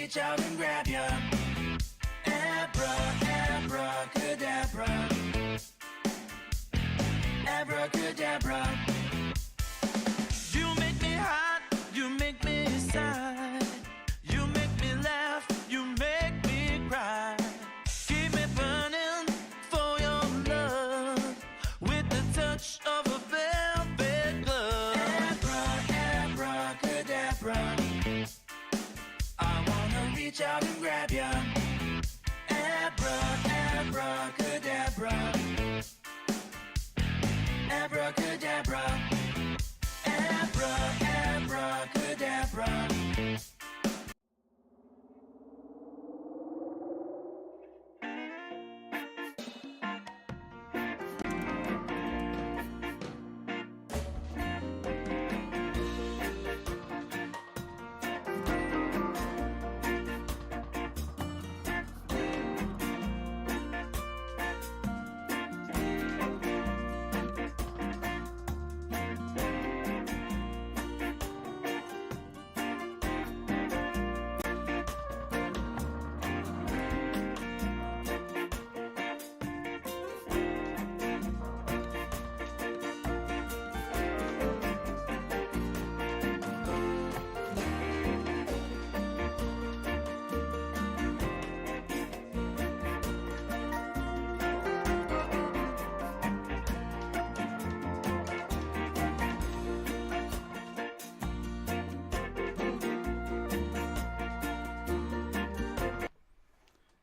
reach out and grab ya. Abracadabra. Abracadabra. You make me hot, you make me sigh. You make me laugh, you make me cry. Keep me burning for your love with the touch of a velvet glove. Abracadabra. I wanna reach out and grab ya. Abracadabra. Abracadabra. Abracadabra.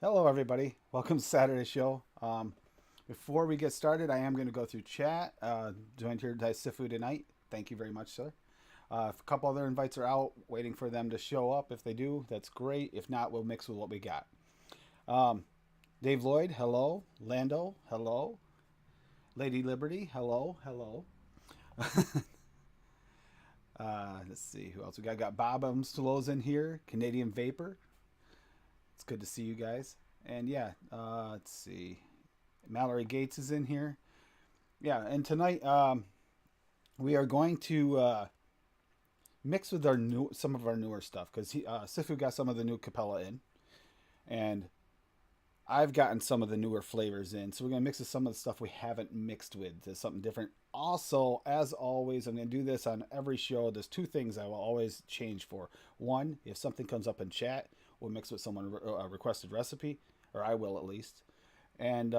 Hello, everybody. Welcome to Saturday Show. Before we get started, I am going to go through chat. Joined here by Sifu tonight. Thank you very much, sir. A couple other invites are out, waiting for them to show up. If they do, that's great. If not, we'll mix with what we got. Dave Lloyd, hello. Lando, hello. Lady Liberty, hello, hello. Let's see who else we got. Got Bob Umstelos in here. Canadian Vapor. It's good to see you guys. And yeah, let's see. Mallory Gates is in here. Yeah, and tonight we are going to mix with some of our newer stuff because Sifu got some of the new Capella in, and I've gotten some of the newer flavors in. So we're gonna mix with some of the stuff we haven't mixed with to something different. Also, as always, I'm gonna do this on every show. There's two things I will always change for. One, if something comes up in chat, we'll mix with someone a requested recipe, or I will at least. And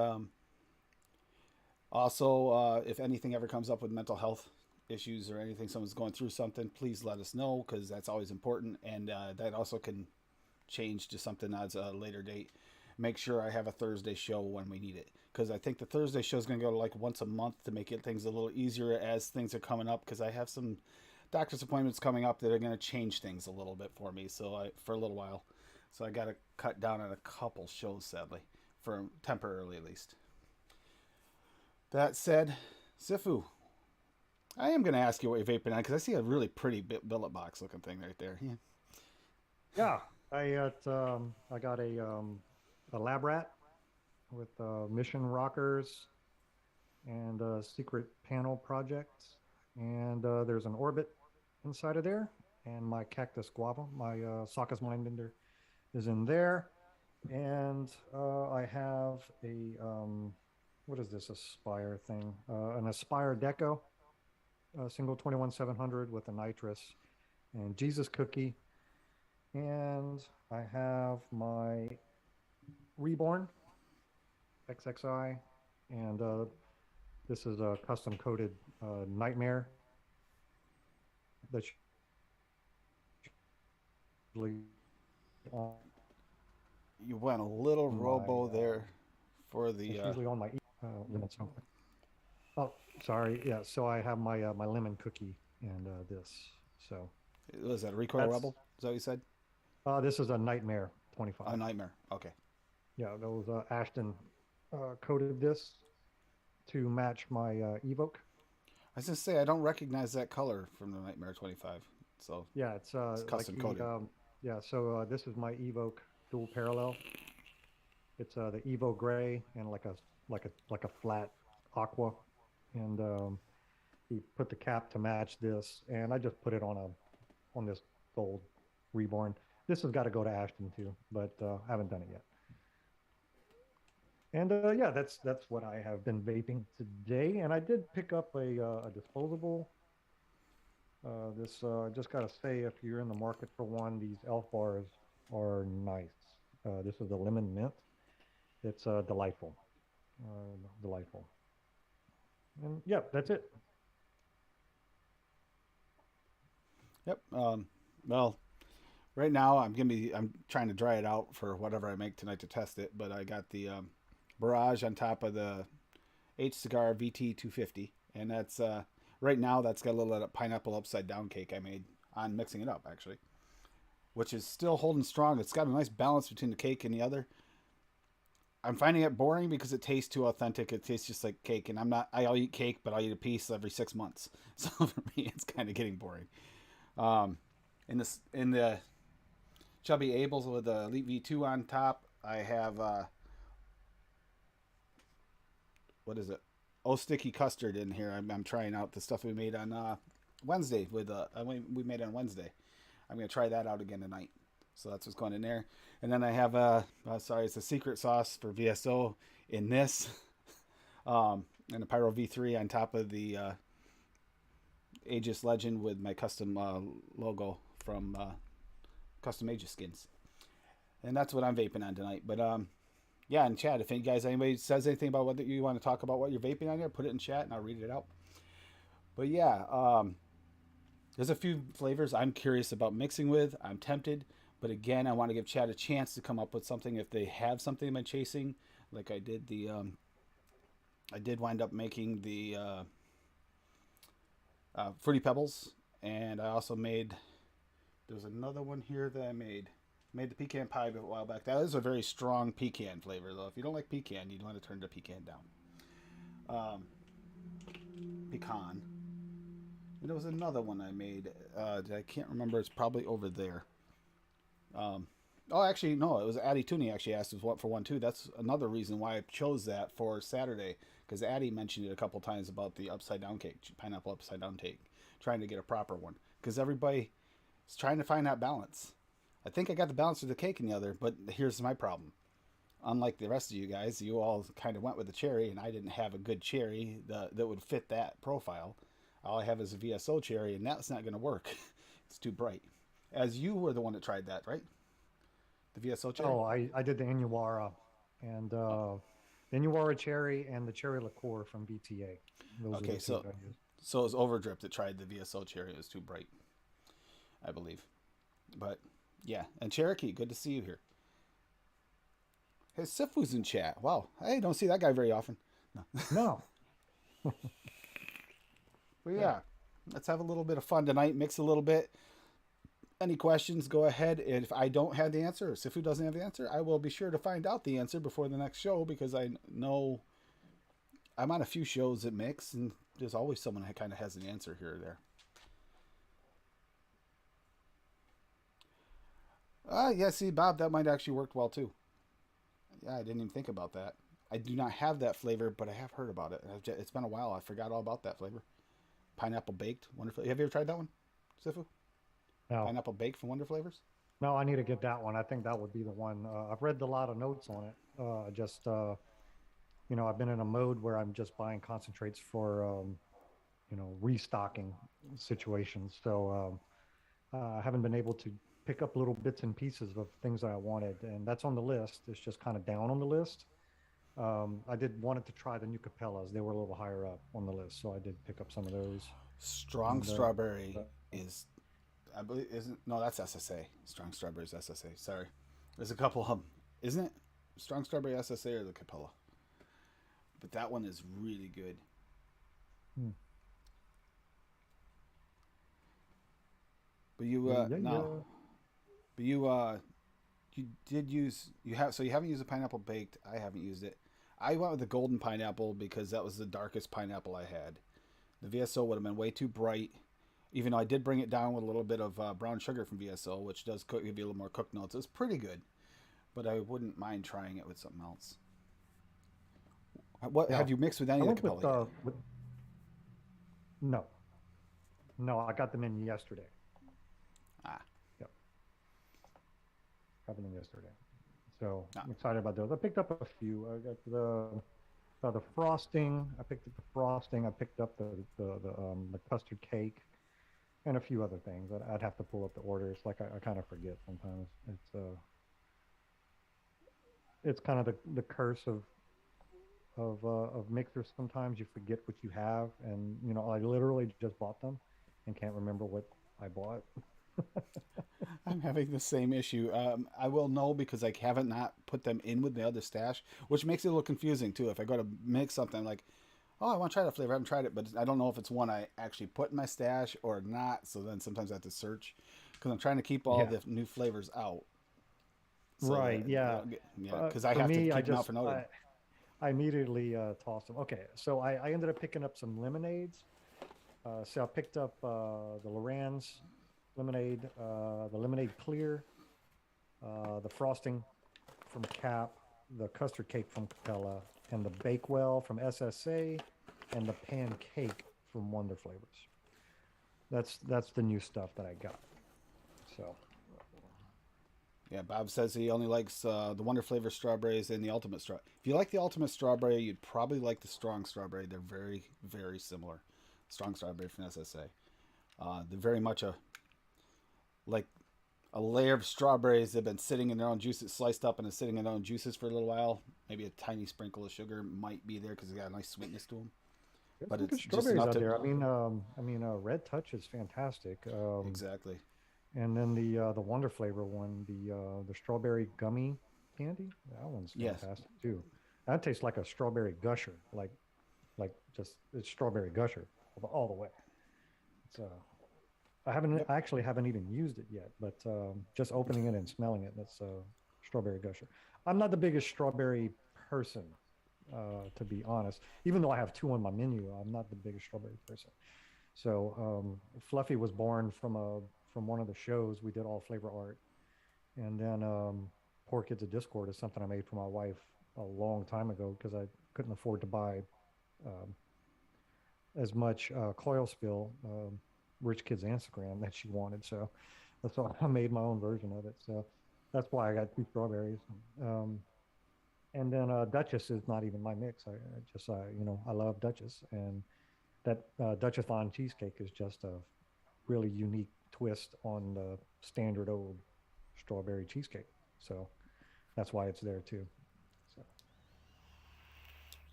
also, if anything ever comes up with mental health issues or anything, someone's going through something, please let us know because that's always important. And that also can change to something as a later date. Make sure I have a Thursday show when we need it, because I think the Thursday show is going to go like once a month to make things a little easier as things are coming up, because I have some doctor's appointments coming up that are going to change things a little bit for me, for a little while. So I got to cut down on a couple shows, sadly, for temporarily at least. That said, Sifu, I am going to ask you what you're vaping on, because I see a really pretty billet box looking thing right there. Yeah, I got a lab rat with mission rockers and a secret panel project, and there's an orbit inside of there, and my cactus guava, my Sokka's Mindbender, is in there, and I have a what is this Aspire thing? An Aspire Deco, single 21700 with a nitrous, and Jesus Cookie, and I have my Reborn XXI, and this is a custom coated Nightmare that's you went a little robo there for the usually on my so. Oh, sorry. Yeah, so I have my my lemon cookie and this. So was that a Recoil Rebel? Is that what you said? This is a Nightmare 25. A Nightmare. Okay. Yeah, those Ashton coated this to match my Evoke. I was gonna say I don't recognize that color from the Nightmare 25. So yeah, it's custom coated. Yeah, so this is my Evoke dual parallel. It's the Evo Gray and like a flat aqua, and he put the cap to match this, and I just put it on this gold Reborn. This has got to go to Ashton too, but I haven't done it yet. And yeah, that's what I have been vaping today. And I did pick up a disposable. This just gotta say, if you're in the market for one, these Elf bars are nice. This is the lemon mint. It's delightful, delightful. And yeah, that's it. Yep. Well, right now I'm trying to dry it out for whatever I make tonight to test it. But I got the Barrage on top of the H Cigar VT 250, and that's right now that's got a little of that pineapple upside down cake I made on mixing it up actually, which is still holding strong. It's got a nice balance between the cake and the other. I'm finding it boring because it tastes too authentic. It tastes just like cake, and I'll eat cake, but I'll eat a piece every 6 months. So for me, it's kind of getting boring. Um, in the Chubby Abels with the Elite V2 on top, I have what is it? Oh, sticky custard in here. I'm trying out the stuff we made on Wednesday with we made on Wednesday. I'm gonna try that out again tonight. So that's what's going in there. And then I have it's a secret sauce for VSO in this, and a Pyro V3 on top of the Aegis Legend with my custom logo from Custom Aegis Skins. And that's what I'm vaping on tonight. But yeah, in chat, if anybody says anything about what you want to talk about, what you're vaping on here, put it in chat and I'll read it out. But yeah, there's a few flavors I'm curious about mixing with. I'm tempted, but again, I want to give Chad a chance to come up with something if they have something I'm chasing. Like I did I did wind up making the Fruity Pebbles, and I also there's another one here that I made the pecan pie a while back. That is a very strong pecan flavor, though. If you don't like pecan, you'd want to turn the pecan down. Pecan. And there was another one I made. I can't remember. It's probably over there. Actually, no. It was Addie Tooney actually asked us what for one too. That's another reason why I chose that for Saturday, because Addie mentioned it a couple times about the upside down cake, pineapple upside down cake, trying to get a proper one, because everybody is trying to find that balance. I think I got the balance of the cake in the other, but here's my problem. Unlike the rest of you guys, you all kind of went with the cherry, and I didn't have a good cherry that would fit that profile. All I have is a VSO cherry, and that's not going to work. It's too bright. As you were the one that tried that, right? The VSO cherry? Oh, I did the Inuara and the Inuara cherry and the cherry liqueur from BTA. Those are the Okay, two so that I used. it was Overdrip that tried the VSO cherry. It was too bright, I believe. But yeah, and Cherokee, good to see you here. Hey, Sifu's in chat. Wow, I don't see that guy very often. No. No. But yeah, let's have a little bit of fun tonight. Mix a little bit. Any questions, go ahead. And if I don't have the answer, or Sifu doesn't have the answer, I will be sure to find out the answer before the next show, because I know I'm on a few shows that mix, and there's always someone that kind of has an answer here or there. Yeah, see, Bob, that might actually work well too. Yeah, I didn't even think about that. I do not have that flavor, but I have heard about it. It's been a while. I forgot all about that flavor. Pineapple baked Wonderful. Have you ever tried that one, Sifu? No. Pineapple baked from Wonder Flavors? No, I need to get that one. I think that would be the one. I've read a lot of notes on it. I've been in a mode where I'm just buying concentrates for, restocking situations. So I haven't been able to pick up little bits and pieces of things that I wanted, and that's on the list. It's just kind of down on the list. I did wanted to try the new Capellas. They were a little higher up on the list, so I did pick up some of those. Strong Strawberry is, I believe, isn't, no, that's SSA. Strong Strawberry is SSA. Sorry. There's a couple of them. Isn't it? Strong Strawberry SSA or the Capella? But that one is really good. But you, no. But you did use, so you haven't used the pineapple baked. I haven't used it. I went with the golden pineapple because that was the darkest pineapple I had. The VSO would have been way too bright, even though I did bring it down with a little bit of brown sugar from VSO, which does give you a little more cooked notes. It's pretty good, but I wouldn't mind trying it with something else. What have you mixed with any of the Capella? No, I got them in yesterday. Ah. Yep. happening yesterday. So Ah, I'm excited about those. I picked up a few. I got the frosting. I picked up the frosting. I picked up the custard cake and a few other things. I'd have to pull up the orders. Like I kind of forget sometimes. It's kind of the curse of mixers. Sometimes you forget what you have, and you know I literally just bought them and can't remember what I bought. I'm having the same issue. I will know because I haven't not put them in with the other stash, which makes it a little confusing too. If I go to mix something, I'm like, oh, I want to try that flavor. I haven't tried it, but I don't know if it's one I actually put in my stash or not. So then sometimes I have to search because I'm trying to keep all Yeah. the new flavors out. So Right. that Yeah. yeah, because I For have to me, keep them out for noted. I immediately tossed them. Okay, so I ended up picking up some lemonades. So I picked up the Loran's lemonade, the lemonade clear, the frosting from Cap, the custard cake from Capella, and the Bakewell from SSA, and the pancake from Wonder Flavors. That's the new stuff that I got. So Yeah, Bob says he only likes the Wonder Flavor strawberries and the Ultimate Straw. If you like the Ultimate Strawberry, you'd probably like the Strong Strawberry. They're very, very similar. Strong Strawberry from SSA. They're very much like a layer of strawberries that have been sitting in their own juices, sliced up and is sitting in their own juices for a little while. Maybe a tiny sprinkle of sugar might be there because they got a nice sweetness to them. there's But some good it's just strawberries enough out to there. Red Touch is fantastic. exactly. And then the Wonder Flavor one, the strawberry gummy candy, that one's Yes. fantastic too. That tastes like a strawberry gusher, like just it's strawberry gusher all the way. It's Yep. I actually haven't even used it yet, but just opening it and smelling it, that's strawberry gusher. I'm not the biggest strawberry person, to be honest. Even though I have two on my menu, I'm not the biggest strawberry person. So Fluffy was born from one of the shows. We did all flavor art, and then Poor Kids of Discord is something I made for my wife a long time ago because I couldn't afford to buy um, as much coil spill, Rich Kids Instagram that she wanted. So that's why I made my own version of it. So that's why I got two strawberries. Um, and then Duchess is not even my mix. I just I love Duchess, and that Dutchathon cheesecake is just a really unique twist on the standard old strawberry cheesecake. So that's why it's there too. So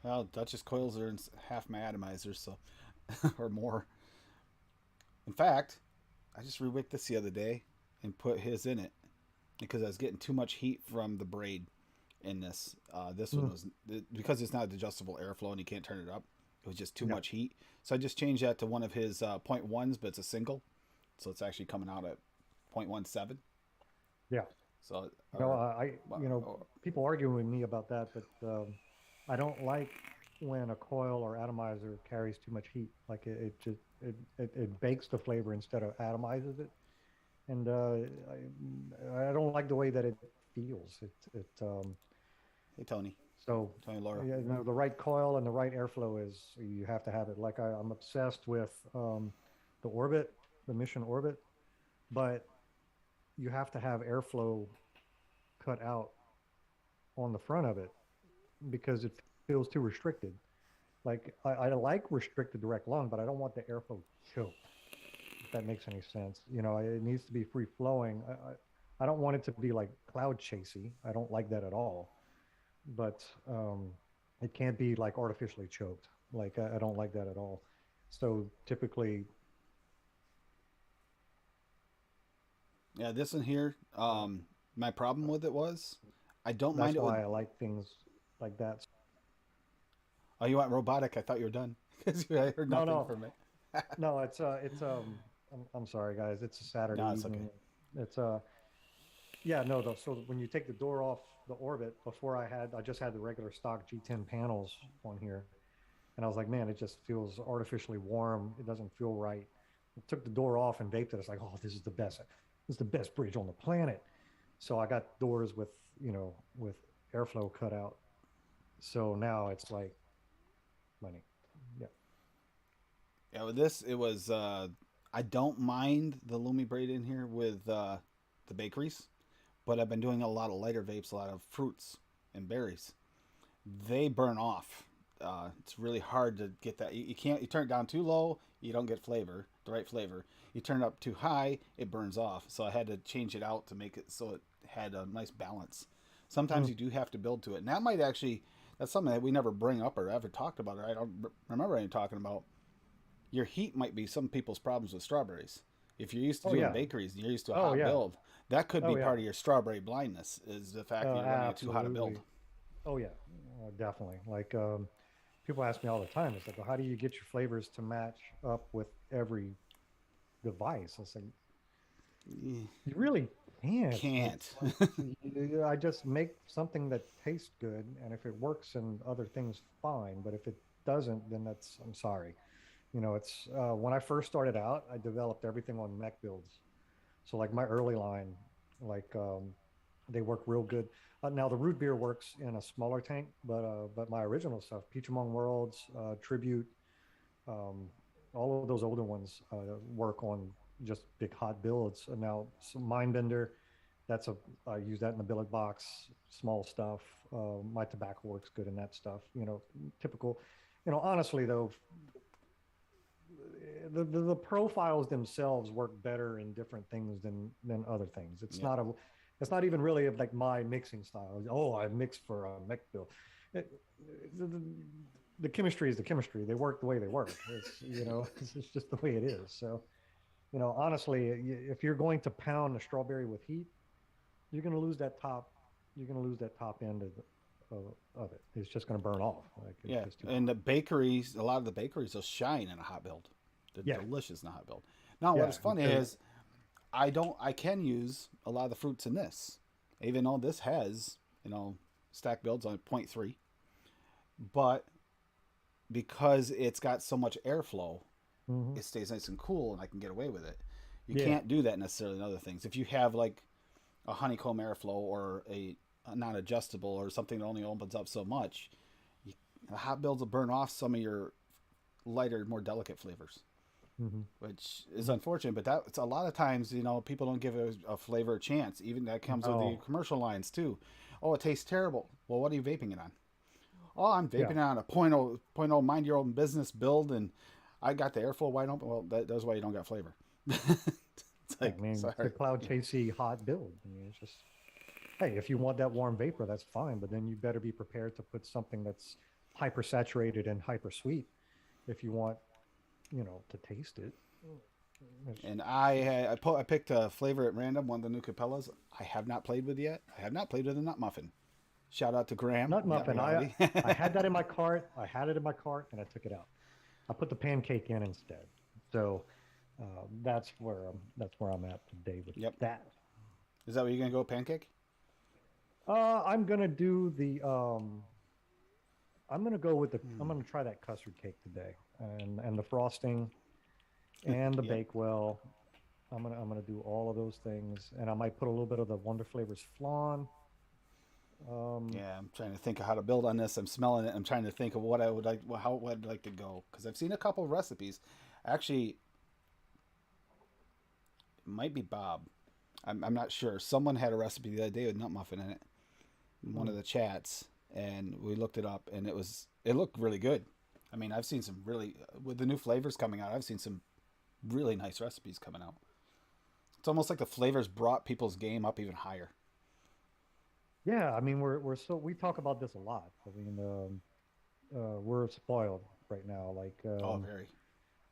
Well, Duchess coils are in half my atomizers, so or more. In fact, I just rewicked this the other day and put his in it because I was getting too much heat from the braid in this. This one mm, was because it's not adjustable airflow and you can't turn it up. It was just too yeah, much heat, so I just changed that to one of his point ones, but it's a single, so it's actually coming out at 0.17. yeah. So, I people argue with me about that, but I don't like when a coil or atomizer carries too much heat. Like it just it bakes the flavor instead of atomizes it, and I don't like the way that it feels. hey Tony, So Tony Laura. yeah, the right coil and the right airflow is you have to have it. Like I'm obsessed with the Orbit, the Mission Orbit, but you have to have airflow cut out on the front of it because it feels too restricted. Like I like restricted direct lung, but I don't want the airflow choked. If that makes any sense, it needs to be free flowing. I don't want it to be like cloud chasey. I don't like that at all. But it can't be like artificially choked. Like I don't like that at all. So typically, Yeah, this one here. My problem with it was I don't that's mind it with. why I like things like that. Oh, you want robotic? I thought you were done because I heard No, nothing no, from it. no. I'm sorry, guys. It's a Saturday No, it's okay. evening. It's yeah, no. So when you take the door off the Orbit, before I just had the regular stock G10 panels on here, and I was like, man, it just feels artificially warm. It doesn't feel right. I took the door off and vaped it. It's like, oh, this is the best. This is the best bridge on the planet. So I got doors with with airflow cut out. So now it's like money. Yeah. Yeah, with this it was. I don't mind the Lumi braid in here with the bakeries, but I've been doing a lot of lighter vapes, a lot of fruits and berries. They burn off. It's really hard to get that. You can't. You turn it down too low, you don't get flavor, the right flavor. You turn it up too high, it burns off. So I had to change it out to make it so it had a nice balance. Sometimes you do have to build to it, and that might actually. That's something that we never bring up or ever talked about. Or I don't remember any talking about. Your heat might be some people's problems with strawberries. If you're used to doing bakeries, you're used to a hot build. That could be part of your strawberry blindness. Is the fact that you're running too hot a build. Oh yeah, definitely. Like people ask me all the time. It's like, well, how do you get your flavors to match up with every device? It's like you really can't. I just make something that tastes good, and if it works in other things, fine. But if it doesn't, then I'm sorry. You know, it's when I first started out, I developed everything on mech builds. So like my early line, like they work real good. Now the root beer works in a smaller tank, but my original stuff, Peach Among Worlds, Tribute, all of those older ones work on just big hot builds. And now some Mindbender, I use that in the billet box, small stuff. My tobacco works good in that stuff. You know, typical. You know, honestly though, the profiles themselves work better in different things than other things. It's not even really like my mixing style. Oh, I mix for a mech build. The chemistry is the chemistry. They work the way they work. It's, you know, it's just the way it is. So, you know, honestly, if you're going to pound a strawberry with heat, you're going to lose that top. You're going to lose that top end of it. It's just going to burn off. Like, and the bakeries, a lot of the bakeries will shine in a hot build. They're delicious in a hot build. Now, what's funny is I can use a lot of the fruits in this, even though this has, you know, stack builds on 0.3, but because it's got so much airflow, it stays nice and cool, and I can get away with it. You can't do that necessarily in other things. If you have like a honeycomb airflow or a non-adjustable or something that only opens up so much, the hot builds will burn off some of your lighter, more delicate flavors. Which is unfortunate, but that's a lot of times, you know, people don't give a flavor a chance. Even that comes with the commercial lines too. Oh, it tastes terrible. Well, what are you vaping it on? Oh, I'm vaping it on a 0.0 mind your own business build, and I got the airflow wide open. Well, that's why you don't got flavor. It's like, it's a cloud chasey hot build. I mean, it's just, hey, if you want that warm vapor, that's fine, but then you better be prepared to put something that's hyper saturated and hyper sweet if you want, you know, to taste it. And I picked a flavor at random, one of the new Capellas I have not played with yet. I have not played with a nut muffin. Shout out to Graham. Nut muffin. I had that in my cart. I had it in my cart, and I took it out. I put the pancake in instead. So that's where I'm at today with that. Is that where you're gonna go, pancake? I'm gonna do the. I'm gonna go with the. I'm gonna try that custard cake today, and the frosting, and the Bakewell. I'm gonna do all of those things, and I might put a little bit of the Wonder Flavors flan. I'm trying to think of how to build on this. I'm smelling it. I'm trying to think of what I would like, how I'd like to go, because I've seen a couple of recipes. Actually, it might be Bob. I'm not sure. Someone had a recipe the other day with nut muffin in it. In one of the chats, and we looked it up, and it looked really good. I mean, I've seen some really, with the new flavors coming out, I've seen some really nice recipes coming out. It's almost like the flavors brought people's game up even higher. Yeah, I mean, we talk about this a lot. I mean, we're spoiled right now. Like, very.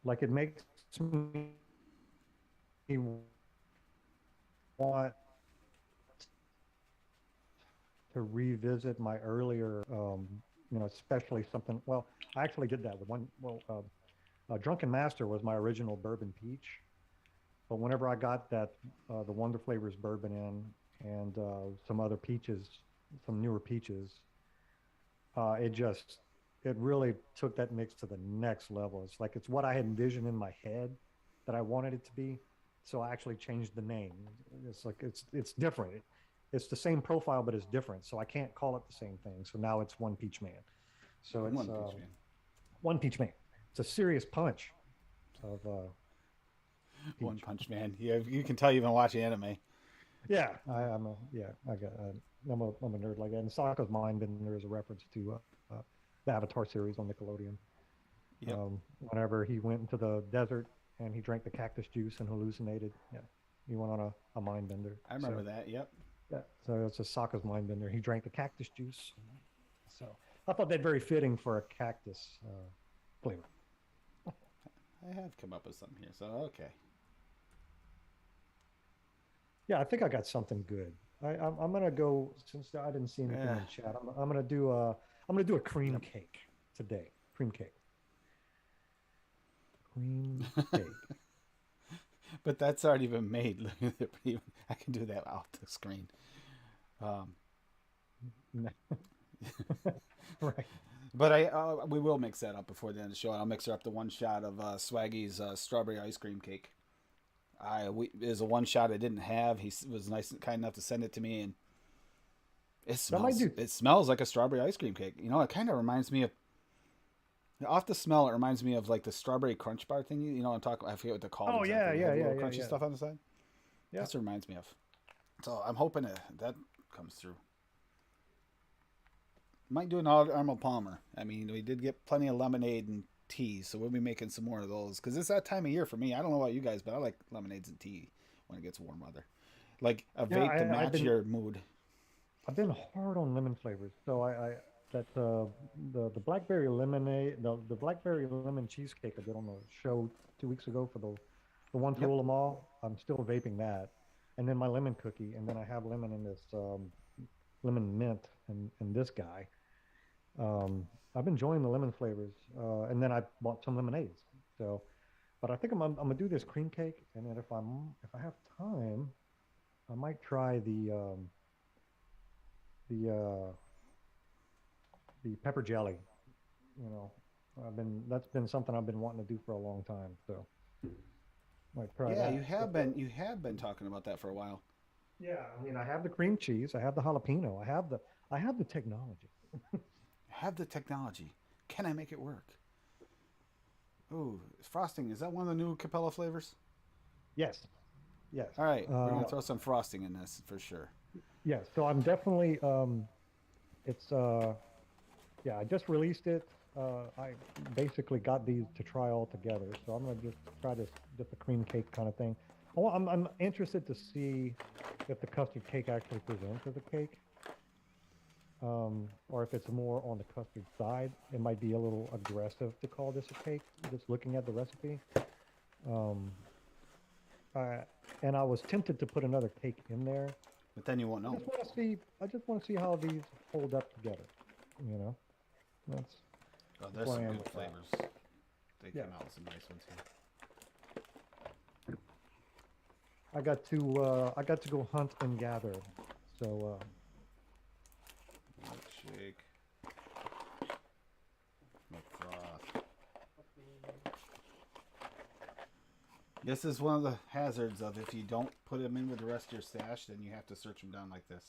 Like, it makes me want to revisit my earlier, you know, especially something. Well, I actually did that with one. Well, Drunken Master was my original bourbon peach, but whenever I got that, the Wonder Flavors bourbon in, and some other peaches, some newer peaches, it really took that mix to the next level. It's like, it's what I had envisioned in my head that I wanted it to be. So I actually changed the name. It's like, it's different. It's the same profile, but it's different. So I can't call it the same thing. So now it's One Peach Man. So it's One Peach Man. It's a serious punch of One Punch Man. You can tell you've been watching anime. Yeah, I'm a nerd like that. And Sokka's Mindbender is a reference to the Avatar series on Nickelodeon. Yep. Whenever he went into the desert and he drank the cactus juice and hallucinated, yeah, he went on a mind bender. I remember that. Yep. Yeah, so it's a Sokka's mind bender. He drank the cactus juice. So I thought that very fitting for a cactus flavor. I have come up with something here, so okay. Yeah, I think I got something good. I'm gonna go since I didn't see anything Yeah. in chat. I'm gonna do a cream cake today. Cream cake. Cream cake. But that's already been made. Look at it. I can do that off the screen. Right. But we will mix that up before the end of the show. I'll mix her up the one shot of Swaggy's strawberry ice cream cake. There's a one shot I didn't have. He was nice and kind enough to send it to me, and it smells like a strawberry ice cream cake. You know, it kind of reminds me of. Off the smell, it reminds me of like the strawberry crunch bar thing. You know what I'm talking about? I forget what they're called. Oh, exactly. yeah, Crunchy yeah. stuff on the side. Yeah. That's what it reminds me of. So I'm hoping that comes through. Might do an Arnold Palmer. I mean, we did get plenty of lemonade and tea, so we'll be making some more of those because it's that time of year for me. I don't know about you guys, but I like lemonades and tea when it gets warm weather. Like a vape to match your mood. I've been hard on lemon flavors, so the blackberry lemonade, the blackberry lemon cheesecake I did on the show 2 weeks ago for the one for Olamall. I'm still vaping that, and then my lemon cookie, and then I have lemon in this lemon mint and this guy. I've been enjoying the lemon flavors, and then I bought some lemonades. So, but I think I'm gonna do this cream cake, and then if I have time, I might try the pepper jelly. You know, that's been something I've been wanting to do for a long time. So, might try that. You have been talking about that for a while. Yeah, I mean, I have the cream cheese, I have the jalapeno, I have the technology. Have the technology. Can I make it work? Ooh, frosting. Is that one of the new Capella flavors? Yes. Yes. All right, we're gonna throw some frosting in this for sure. Yes. So I'm definitely. It's. Yeah, I just released it. I basically got these to try all together. So I'm gonna just try this, just a cream cake kind of thing. I'm interested to see if the custard cake actually presents as a cake. Or if it's more on the custard side. It might be a little aggressive to call this a cake, just looking at the recipe. And I was tempted to put another cake in there. But then you won't know. I just want to see how these hold up together. You know, There's some where I am good with that. flavors. They came out with some nice ones here. I got to go hunt and gather. So Milkshake. McFroth. This is one of the hazards of if you don't put them in with the rest of your stash, then you have to search them down like this.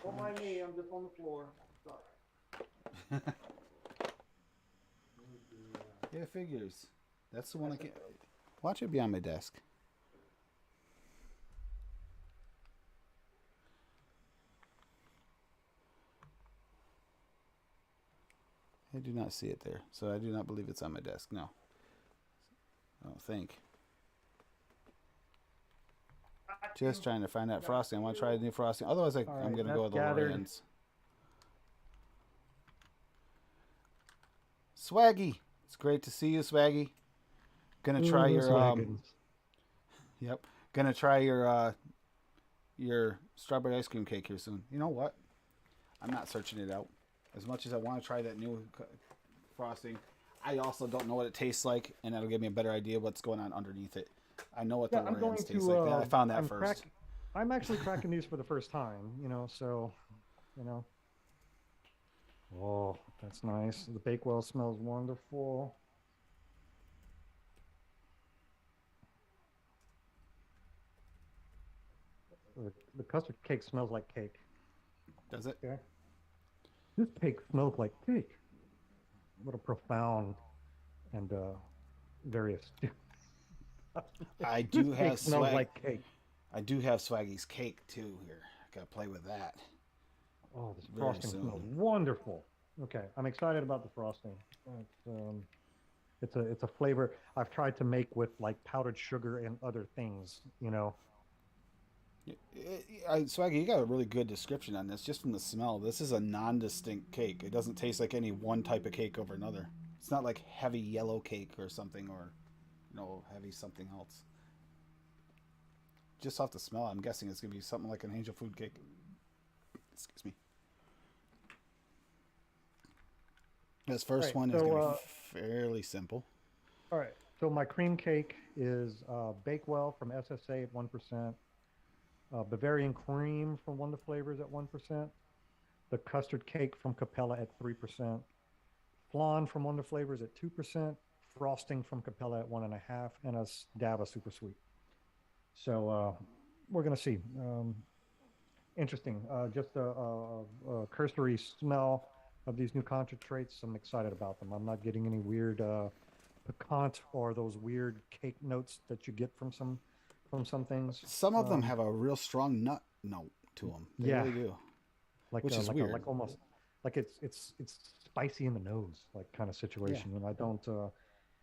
Don't mind me, I'm just on the floor. Sorry. Yeah, figures. That's the one I can. Watch it be on my desk. I do not see it there, so I do not believe it's on my desk. No. I don't think. Just trying to find that frosting. I want to try the new frosting. Otherwise, I'm going to go with the Lorians. Swaggy. It's great to see you, Swaggy. Gonna try Yep. Gonna try your strawberry ice cream cake here soon. You know what? I'm not searching it out. As much as I want to try that new frosting, I also don't know what it tastes like, and that'll give me a better idea of what's going on underneath it. I know what the Lorians taste like. I found that first. I'm actually cracking these for the first time, so. Oh, that's nice. The Bakewell smells wonderful. the custard cake smells like cake. Does it? Okay. This cake smells like cake. What a profound and very astute. I This do cake have smells swag. like cake. I do have Swaggy's cake too here. I gotta play with that. Oh, this Very frosting soon. smells wonderful. Okay, I'm excited about the frosting. It's a flavor I've tried to make with like powdered sugar and other things. Swaggy, you got a really good description on this just from the smell. This is a non-distinct cake. It doesn't taste like any one type of cake over another. It's not like heavy yellow cake or something, or heavy something else. Just off the smell, I'm guessing it's gonna be something like an angel food cake. Excuse me. This first Right, one is so, gonna be fairly simple. All right. So my cream cake is Bakewell from SSA at 1%, Bavarian Cream from Wonder Flavors at 1%, the custard cake from Capella at 3%, flan from Wonder Flavors at 2%, frosting from Capella at 1.5%, and a dab of super sweet. So we're gonna see. Interesting. Just a cursory smell of these new concentrates. I'm excited about them. I'm not getting any weird piquant or those weird cake notes that you get from some things. Some of them have a real strong nut note to them. They Yeah. really do. like which is weird. like almost like it's spicy in the nose, like kind of situation. And I don't.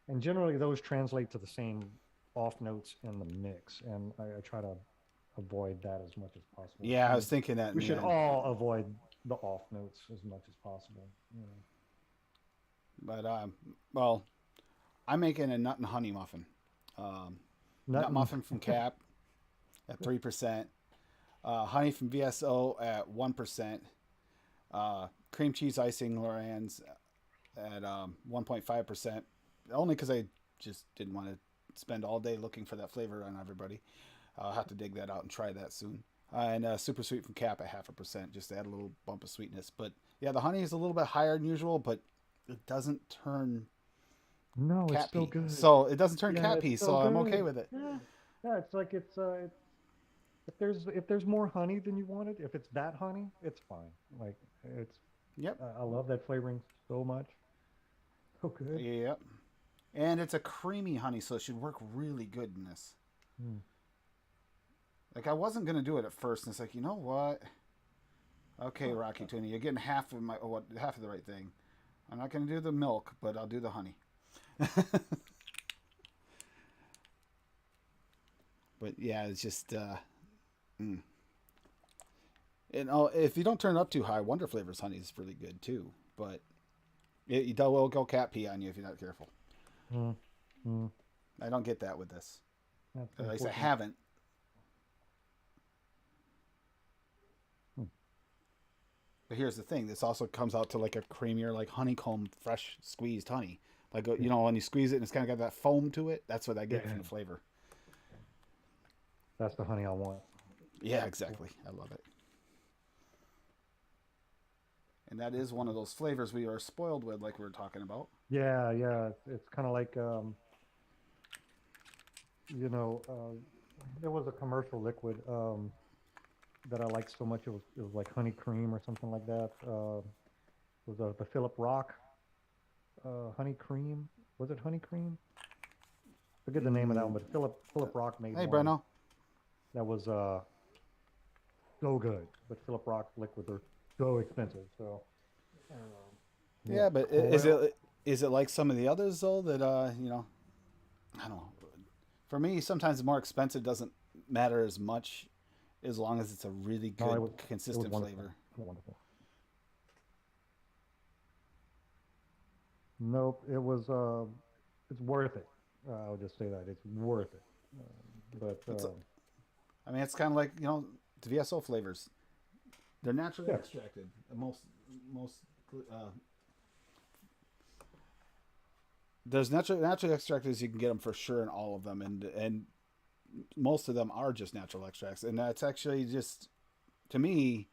And generally those translate to the same off notes in the mix, and I try to avoid that as much as possible. Yeah, I was thinking that. We in the should end. all avoid the off notes as much as possible. But well, I'm making a nut and honey muffin. Nut muffin from Cap at 3%. Honey from VSO at 1%. Cream cheese icing Loran's at 1.5%. Only because I just didn't want to spend all day looking for that flavor on everybody. I'll have to dig that out and try that soon. And super sweet from Cap at 0.5%, just to add a little bump of sweetness. But yeah, the honey is a little bit higher than usual, but it doesn't turn No, it's cat still pee. good. So it doesn't turn Yeah, cat it's pee, still so I'm good. okay with it. Yeah, it's like it's if there's more honey than you wanted, if it's that honey, it's fine. Like it's Yep. I love that flavoring so much. So good. Yep. And it's a creamy honey, so it should work really good in this. Mm. Like I wasn't gonna do it at first, and it's like, you know what? Okay, Rocky Tuna, you're getting half of half of the right thing. I'm not gonna do the milk, but I'll do the honey. But yeah, it's just And if you don't turn it up too high, Wonder Flavors honey is really good too. But it will go cat pee on you if you're not careful. Mm. Mm. I don't get that with this. That's At least I unfortunate. haven't. But here's the thing: this also comes out to like a creamier, like honeycomb, fresh squeezed honey. Like when you squeeze it, and it's kind of got that foam to it. That's what I get Yeah. from the flavor. That's the honey I want. Yeah, exactly. I love it. And that is one of those flavors we are spoiled with, like we were talking about. Yeah, yeah. It's kind of like there was a commercial liquid that I liked so much. It was like honey cream or something like that. It was the Philip Rock honey cream. Was it honey cream? Forget the name of that one, but Philip Rock made Hey, one Breno. that was so good. But Philip Rock liquids are so expensive. So Yeah, but is it like some of the others though that I don't know. For me, sometimes the more expensive doesn't matter as much as long as it's a really good, No, it was consistent wonderful. flavor. Wonderful. Nope, it was. It's worth it. I'll just say that it's worth it. But I mean, it's kind of like the VSO flavors. They're naturally Yeah. extracted. Most there's naturally extracted as you can get them for sure in all of them, and most of them are just natural extracts, and that's actually just, to me,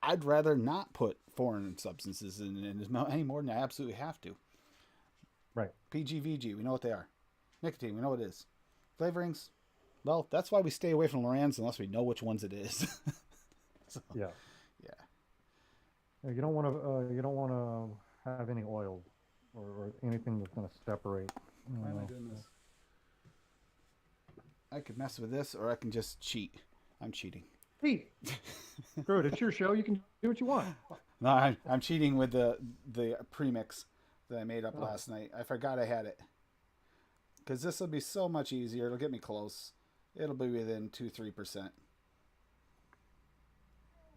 I'd rather not put foreign substances in any more than I absolutely have to. right. PGVG, we know what they are. Nicotine, we know what it is. Flavorings, Well, that's why we stay away from Lorenz unless we know which ones it is. So, Yeah. yeah. You don't want to. You don't want to have any oil or anything that's going to separate. Why am I doing this? I could mess with this, or I can just cheat. I'm cheating. Hey, screw it. It's your show. You can do what you want. No, I'm cheating with the premix that I made up last night. I forgot I had it. Because this will be so much easier. It'll get me close. It'll be within 2-3%.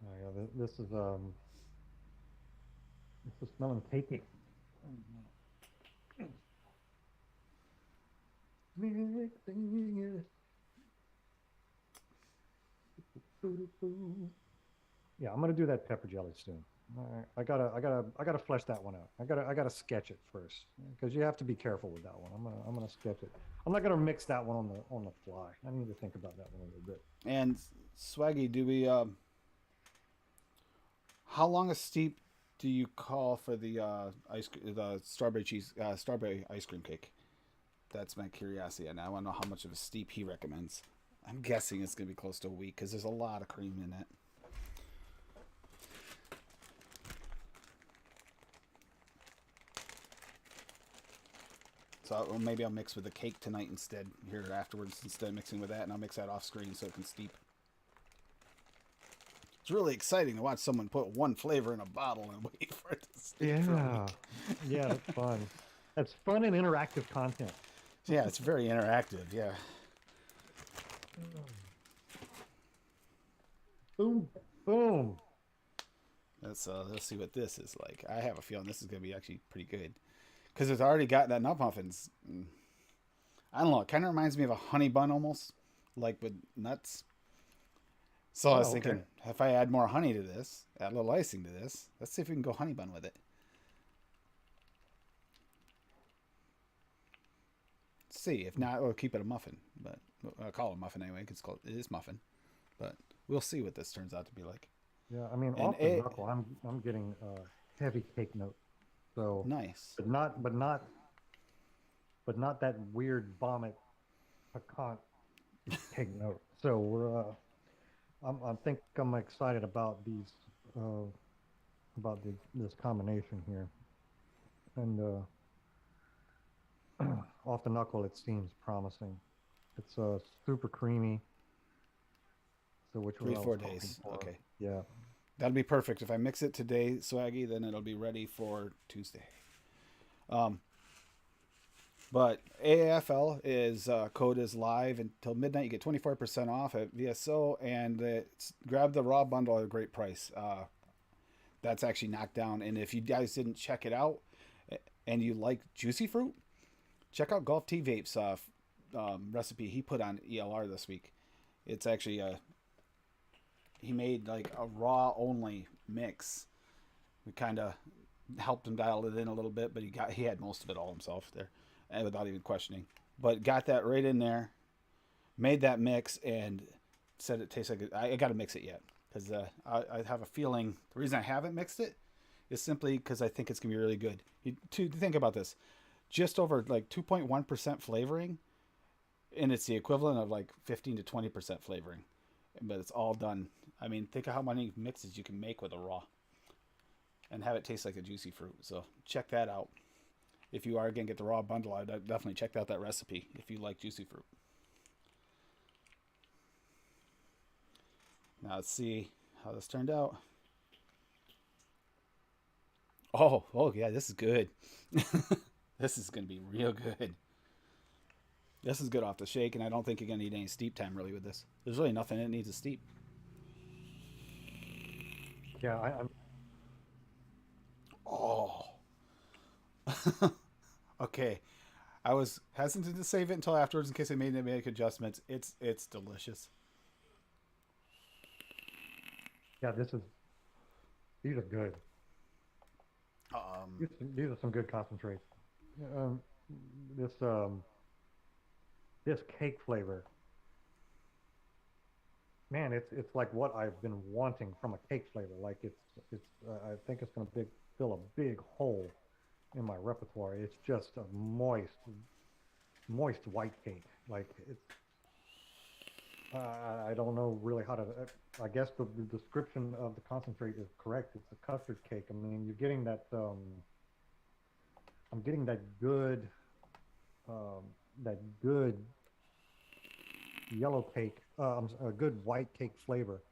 Yeah, this is smelling cakey. Yeah, I'm gonna do that pepper jelly soon. I gotta flesh that one out. I gotta sketch it first because you have to be careful with that one. I'm gonna sketch it. I'm not gonna mix that one on the fly. I need to think about that one a little bit. And Swaggy, do we how long a steep do you call for the the strawberry ice cream cake? That's my curiosity, and I want to know how much of a steep he recommends. I'm guessing it's gonna be close to a week because there's a lot of cream in it. So maybe I'll mix with the cake tonight instead here afterwards instead of mixing with that, and I'll mix that off screen so it can steep. It's really exciting to watch someone put one flavor in a bottle and wait for it to steep. Yeah, yeah, that's fun. That's fun and interactive content. Yeah, it's very interactive. Yeah. Boom, boom. Let's see what this is like. I have a feeling this is gonna be actually pretty good because it's already got that nut muffins. I don't know. It kind of reminds me of a honey bun almost, like with nuts. So I was thinking, if I add more honey to this, add a little icing to this, let's see if we can go honey bun with it. See, if not, we'll keep it a muffin. But I'll call it a muffin anyway because it is muffin. But we'll see what this turns out to be like. Yeah, I mean, off the knuckle, I'm getting heavy cake note. So nice, but not that weird vomit pecan cake note. So we're I think I'm excited about these this combination here, and off the knuckle it seems promising. It's super creamy. So which 3-4 days. Okay. Yeah. That'll be perfect. If I mix it today, Swaggy, then it'll be ready for Tuesday. But AAFL is code is live until midnight. You get 24% off at VSO, and grab the raw bundle at a great price. That's actually knocked down. And if you guys didn't check it out, and you like Juicy Fruit, check out Golf Tea Vape's recipe he put on ELR this week. It's actually he made like a raw only mix. We kind of helped him dial it in a little bit, but he had most of it all himself there, and without even questioning. But got that right in there, made that mix, and said it tastes like I got to mix it yet because I have a feeling the reason I haven't mixed it is simply because I think it's gonna be really good. To think about this, just over like 2.1% flavoring, and it's the equivalent of like 15 to 20% flavoring, but it's all done. I mean, think of how many mixes you can make with a raw and have it taste like a Juicy Fruit. So check that out. If you are going to get the raw bundle, I'd definitely check out that recipe if you like Juicy Fruit. Now let's see how this turned out. Oh yeah, this is good. This is going to be real good. This is good off the shake, and I don't think you're going to need any steep time really with this. There's really nothing that needs a steep. Yeah, I'm. Oh. Okay. I was hesitant to save it until afterwards in case I made any adjustments. It's delicious. Yeah, these are good. These are some good concentrates. This cake flavor, man, it's like what I've been wanting from a cake flavor. Like I think it's going to fill a big hole in my repertoire. It's just a moist white cake. Like I don't know really how to. I guess the description of the concentrate is correct. It's a custard cake. I mean, you're getting that. I'm getting um, that good yellow cake, a good white cake flavor,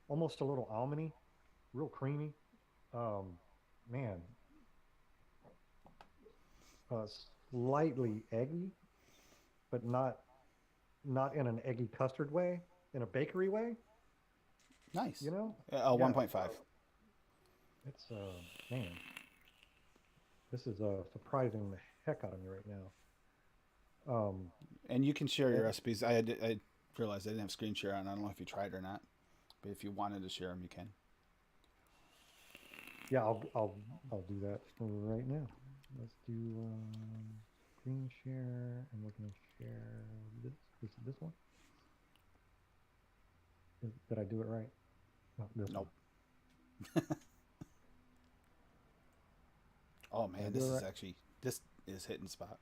almost a little almondy, real creamy. Um, Man, uh, slightly eggy, but not in an eggy custard way, in a bakery way. Nice. You know? Yeah. 1.5. It's man, this is surprising the heck out of me right now. And you can share your Yeah. recipes. I realized I didn't have screen share on. I don't know if you tried or not, but if you wanted to share them, you can. Yeah, I'll do that right now. Let's do screen share, and we're gonna share this one. Did I do it right? No, this Nope. one. Oh Did I man, do this it is right? actually this is hitting spot.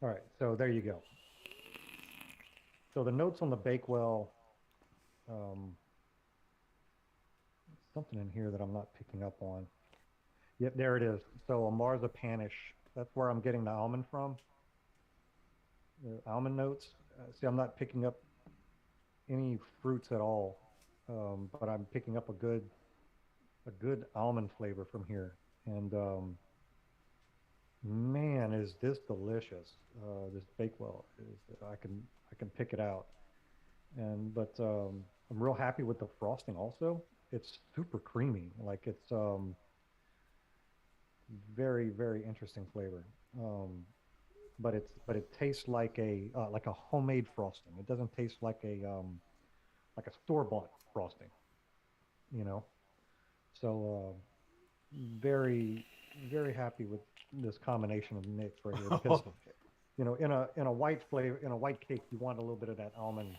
All right, so there you go. So the notes on the Bakewell, um, something in here that I'm not picking up on. Yep, there it is. So a marzipanish. That's where I'm getting the almond from. The almond notes. See, I'm not picking up any fruits at all, but I'm picking up a good almond flavor from here. And man, is this delicious? This Bakewell is. I can pick it out. And but I'm real happy with the frosting. Also, it's super creamy. Like it's very interesting flavor. But it tastes like a homemade frosting. It doesn't taste like a store bought frosting. You know. So very very happy with this combination of mix right here because in a white flavor in a white cake you want a little bit of that almond,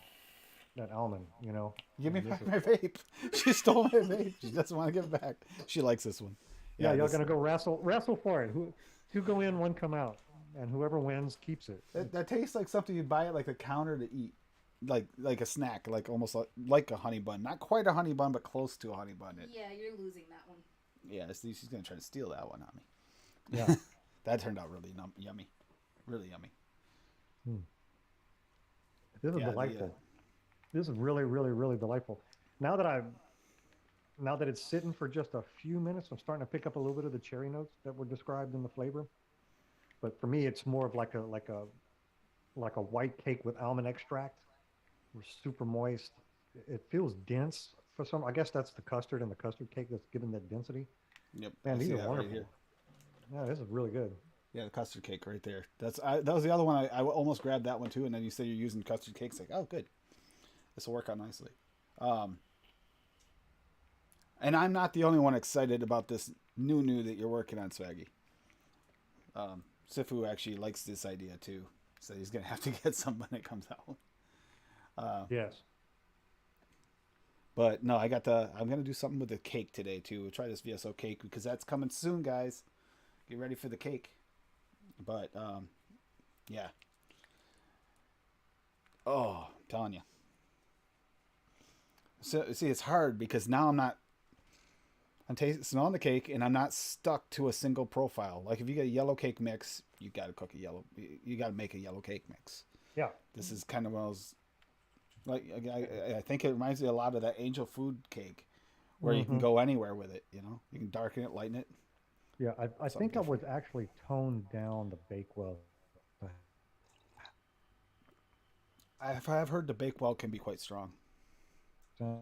you know. Give me And this back is my vape. She stole my vape. She doesn't want to give it back. She likes this one. yeah, y'all this, gonna go wrestle for it. Two go in, one come out, and whoever wins keeps it. that tastes like something you'd buy at like a counter to eat, like a snack, like almost like a honey bun. Not quite a honey bun, but close to a honey bun. Yeah, you're losing that one. Yeah, she's gonna try to steal that one on me. Yeah. That turned out really yummy, really yummy. This is Yeah, delightful. This is really delightful. Now that it's sitting for just a few minutes, I'm starting to pick up a little bit of the cherry notes that were described in the flavor. But for me, it's more of like a white cake with almond extract. We're super moist. It feels dense for some. I guess that's the custard and the custard cake that's giving that density. Yep. Man, I these see are that right wonderful. here. Yeah, this is really good. Yeah, the custard cake right there. That was the other one. I almost grabbed that one too, and then you said you're using custard cakes. Like, oh, good. This will work out nicely. And I'm not the only one excited about this new that you're working on, Swaggy. Sifu actually likes this idea too, so he's gonna have to get some when it comes out. Yes. But no, I'm gonna do something with the cake today too. We'll try this VSO cake because that's coming soon, guys. Get ready for the cake. But yeah. Oh, I'm telling you. So see, it's hard because now I'm smelling the cake and I'm not stuck to a single profile. Like if you get a yellow cake mix, you got to you got to make a yellow cake mix. Yeah. This is kind of one of those, like I think it reminds me a lot of that angel food cake, where you can go anywhere with it. You know, you can darken it, lighten it. Yeah, I Something think I would actually tone down the Bakewell. I've heard the Bakewell can be quite strong. I'm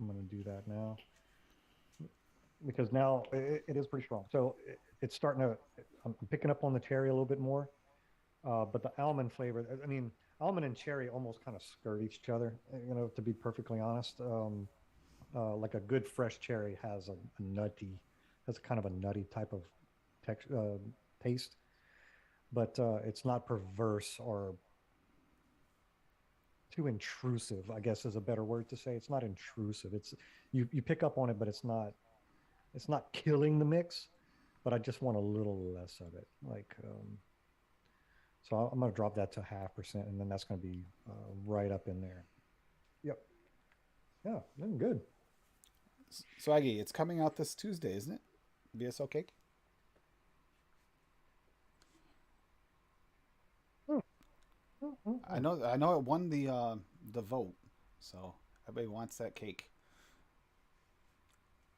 going to do that now because now it is pretty strong. So it's starting to. I'm picking up on the cherry a little bit more, but the almond flavor. I mean, almond and cherry almost kind of skirt each other. You know, to be perfectly honest, like a good fresh cherry has a nutty. That's kind of a nutty type of taste, but it's not perverse or too intrusive, I guess is a better word to say. It's not intrusive. It's you pick up on it, but it's not killing the mix, but I just want a little less of it. Like so I'm going to drop that to 0.5%, and then that's going to be right up in there. Yep. Yeah, looking good. Swaggy, it's coming out this Tuesday, isn't it? VSO cake. Mm, mm. I know it won the vote, so everybody wants that cake.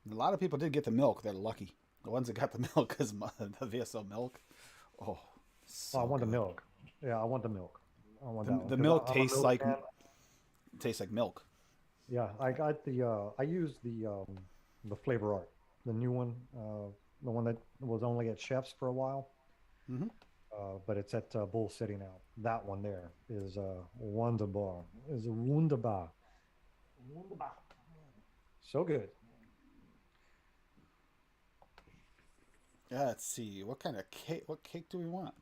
And a lot of people did get the milk. They're lucky. The ones that got the milk is the VSO milk. Oh, Oh, I so want the good. milk. Yeah, I want the milk. I want that one. The 'Cause milk I'm a tastes milk like fan. milk. Yeah, I got I used the Flavor Art, the new one, the one that was only at Chef's for a while, Hmm. but it's at Bull City now. That one there is wunderbar. Is wunderbar. Wunderbar. So good. Yeah, let's see. What kind of cake? What cake do we want?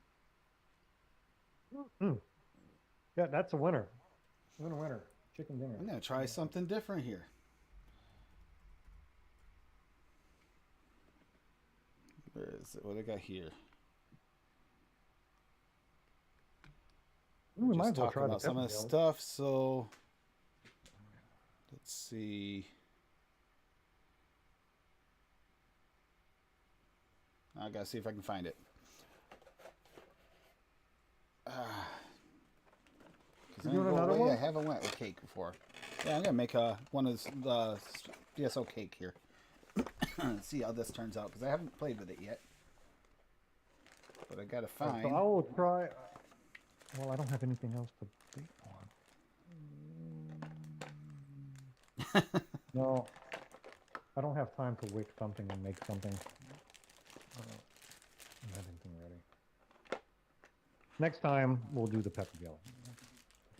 Mm. Yeah, that's a winner. Winner, winner. Chicken dinner. I'm gonna try something different here. Where is it? What do I got here? Ooh, we might Just as well talking try the about some of pepper the jelly. stuff. So let's see. I gotta see if I can find it. Because You doing another I one? haven't went with cake before. Yeah, I'm gonna make one of the DSO cake here. See how this turns out because I haven't played with it yet. But I gotta find. So I will try. Well, I don't have anything else to bake on. No, I don't have time to wick something and make something. I don't have anything ready. Next time we'll do the pepper jelly.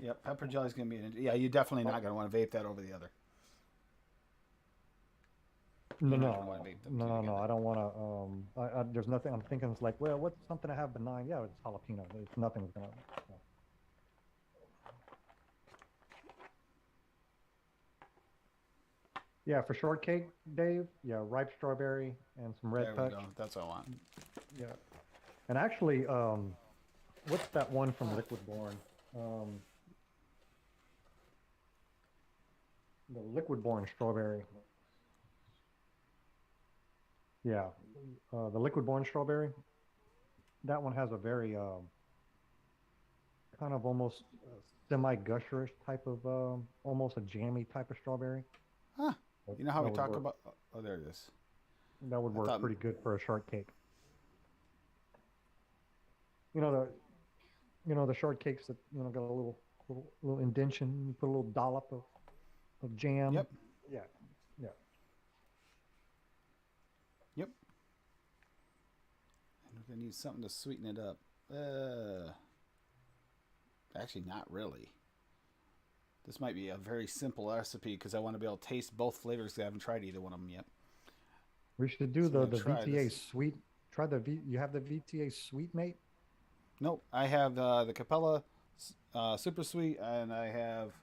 Yep, pepper jelly's gonna be yeah. You're definitely not gonna want to vape that over the other. No, You're not no, gonna wanna vape them two no, no. together. I don't want to. There's nothing. I'm thinking it's like, well, what's something I have benign? Yeah, it's jalapeno. It's nothing's gonna. No. Yeah, for shortcake, Dave. Yeah, ripe strawberry and some red There we touch. go. That's what I want. Yeah, and actually, what's that one from Liquid Born? The Liquid Born strawberry. Yeah, the Liquid Born strawberry. That one has a very kind of almost semi-gusherish type of, almost a jammy type of strawberry. Huh? You know how That we would talk work. about? Oh, there it is. That would I work thought- pretty good for a shortcake. You know the shortcakes that got a little indentation. You put a little dollop of jam. Yep. Yeah. Yeah. Yep. And we're gonna use something to sweeten it up. Actually, not really. This might be a very simple recipe because I want to be able to taste both flavors. 'Cause I haven't tried either one of them yet. We should do So the I'm gonna try VTA this. sweet. Try the You have the VTA sweet mate. Nope, I have the Capella Super Sweet, and I have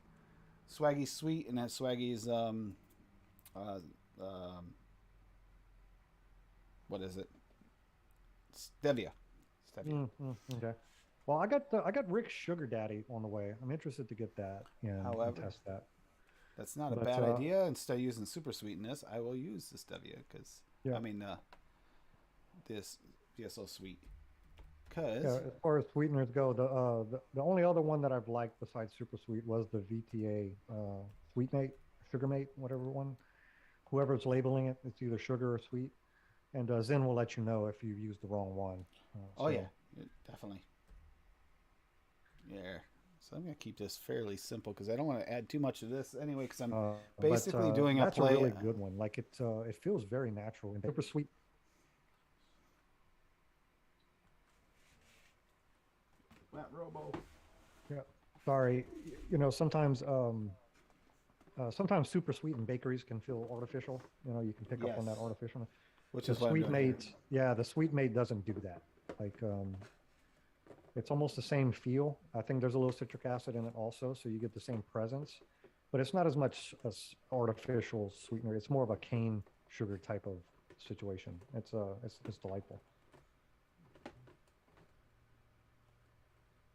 Swaggy Sweet, and that Swaggy's what is it? Stevia. Okay. Well, I got Rick's Sugar Daddy on the way. I'm interested to get that and However, test that. That's not a But, bad idea. Instead of using Super Sweet in this, I will use the Stevia because Yeah. I mean this VSO Sweet. Cause Yeah, as far as sweeteners go, the only other one that I've liked besides Super Sweet was the VTA Sweet Mate, Sugar Mate, whatever one. Whoever's labeling it, it's either sugar or sweet. And Zen will let you know if you've used the wrong one. oh yeah, definitely. Yeah. So I'm gonna keep this fairly simple because I don't want to add too much of this anyway. Because I'm basically doing a that's play. a really good one. Like it feels very natural and super sweet. Matt Robo. Yeah. Sorry. Sometimes sometimes super sweet in bakeries can feel artificial. You can pick up on that Yes. artificial. Which The is what I'm Sweet doing Mate, yeah, the Sweet Mate doesn't do that. Like, it's almost the same feel. I think there's a little citric acid in it also, so you get the same presence, but it's not as much as artificial sweetener. It's more of a cane sugar type of situation. It's delightful.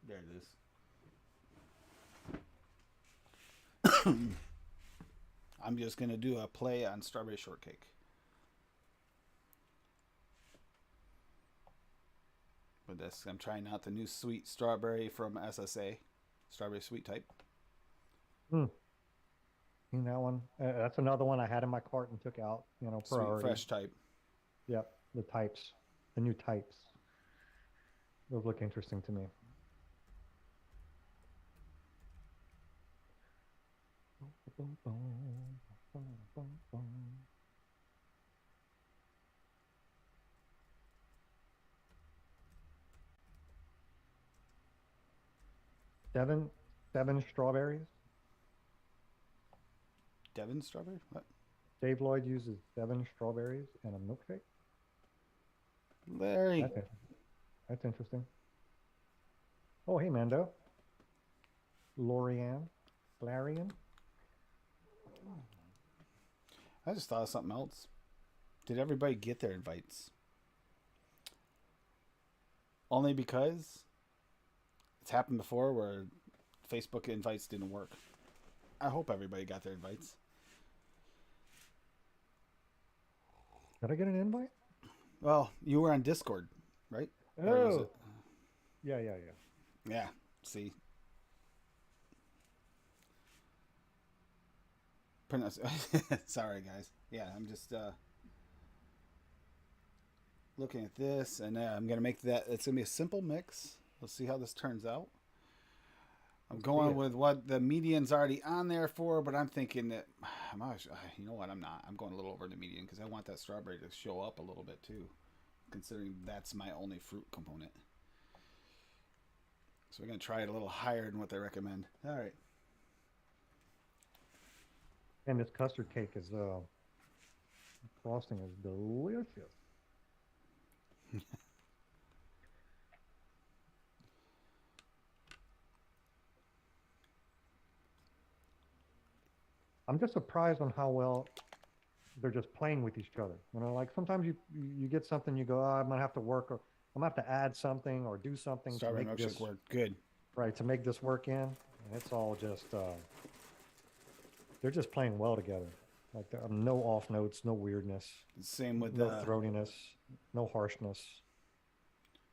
There it is. I'm just gonna do a play on strawberry shortcake. With this, I'm trying out the new sweet strawberry from SSA, strawberry sweet type. Hmm. Seen that one? That's another one I had in my cart and took out. You know, Sweet priority. fresh type. Yep, the types, the new types. Those look interesting to me. Seven strawberries. Devon strawberry? What? Dave Lloyd uses 7 strawberries and a milkshake. Larry. That's interesting. Oh, hey, Mando. Larian. I just thought of something else. Did everybody get their invites? Only because it's happened before where Facebook invites didn't work. I hope everybody got their invites. Did I get an invite? Well, you were on Discord, right? Or was Oh. it- Yeah. Yeah. See. Sorry, guys. Yeah, I'm just looking at this, and I'm gonna make that. It's gonna be a simple mix. Let's see how this turns out. I'm going with what the median's already on there for, but I'm thinking that you know what? I'm not. I'm going a little over the median because I want that strawberry to show up a little bit too, considering that's my only fruit component. So we're gonna try it a little higher than what they recommend. All right. And this custard cake is frosting is delicious. I'm just surprised on how well they're just playing with each other. You know, like sometimes you get something, you go, oh, I'm gonna have to work, or I'm gonna have to add something or do something Strawberry to make milkshake this work good. right to make this work in. And it's all just they're just playing well together. Like no off notes, no weirdness, Same with no throatiness, no harshness.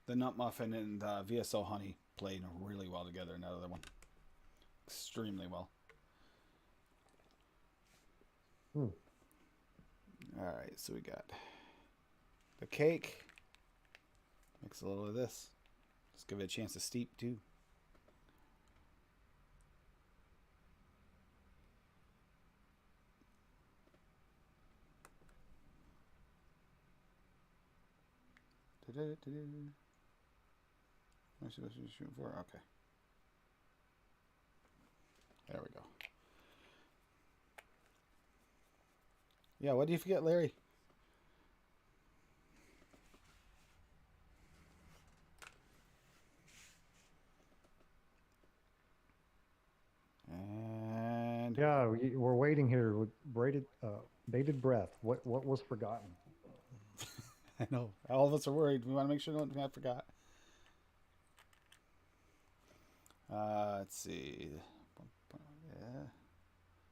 the nut muffin and the VSO honey played really well together. Another one, extremely well. Hmm. All right, so we got the cake. Mix a little of this. Let's give it a chance to steep too. What should I shoot for? Okay. There we go. Yeah, what do you forget, Larry? And Yeah, we're waiting here with bated breath. What was forgotten? I know all of us are worried. We want to make sure no one got forgot. Let's see. Yeah.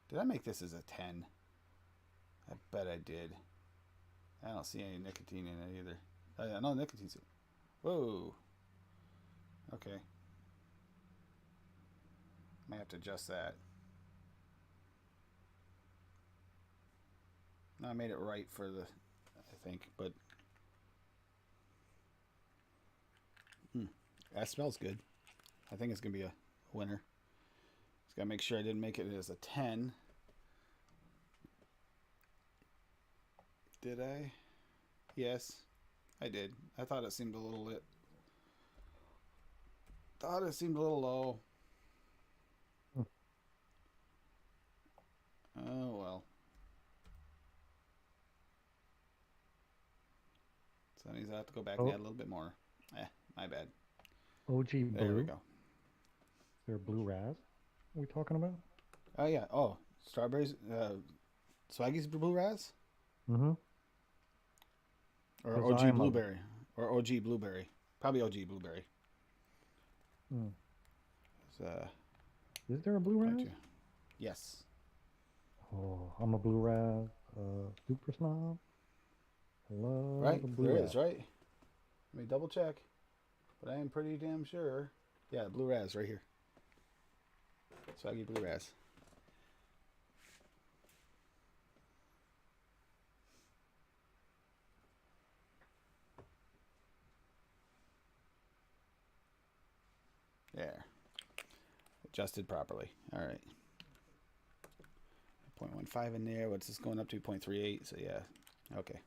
Did I make this as a 10? I bet I did. I don't see any nicotine in it either. No nicotine's. Whoa. Okay. May have to adjust that. No, I made it right for the, I think, but that smells good. I think it's gonna be a winner. Just gotta make sure I didn't make it as a 10. Did I? Yes, I did. I thought it seemed a little lit. Thought it seemed a little low. Oh well. So that means I have to go back and add a little bit more. My bad. OG Blue. There we go. Is there blue raz? Are we talking about? Oh yeah. Oh, strawberries. Swaggy's blue raz. Mm-hmm. Or Cause OG I'm a- blueberry. Or OG blueberry. Probably OG blueberry. Hmm. It's, Is there a blue raz? yes. Oh, I'm a blue raz, super snob. I love Right, the blue there raz. is, right? Let me double check, but I am pretty damn sure. Yeah, blue raz right here. Swaggy blue raz. There. Adjusted properly. All right. 0.15 in there. What's this going up to? 0.38. So yeah. Okay.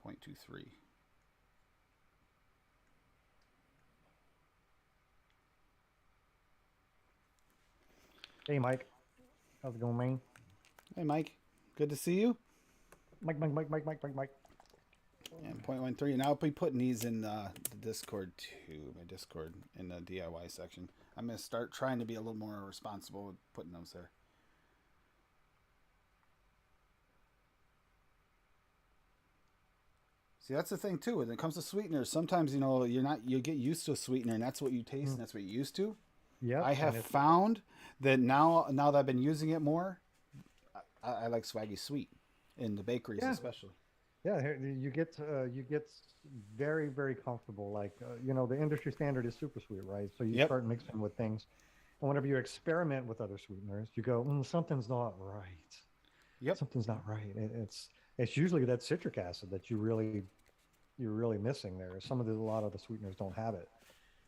0.23. Hey, Mike. How's it going, man? Hey, Mike. Good to see you. Mike. And 0.13. And I'll be putting these in the Discord too. My Discord in the DIY section. I'm going to start trying to be a little more responsible with putting those there. See, that's the thing too. When it comes to sweeteners, sometimes you get used to a sweetener, and that's what you taste, and that's what you're used to. Yeah. I have found that now that I've been using it more, I like Swaggy Sweet in the bakeries, especially. Yeah, you get very very comfortable. Like the industry standard is super sweet, right? So you Yep. start mixing with things, and whenever you experiment with other sweeteners, you go, something's not right. Yep. Something's not right. It's usually that citric acid that you're really missing there. A lot of the sweeteners don't have it.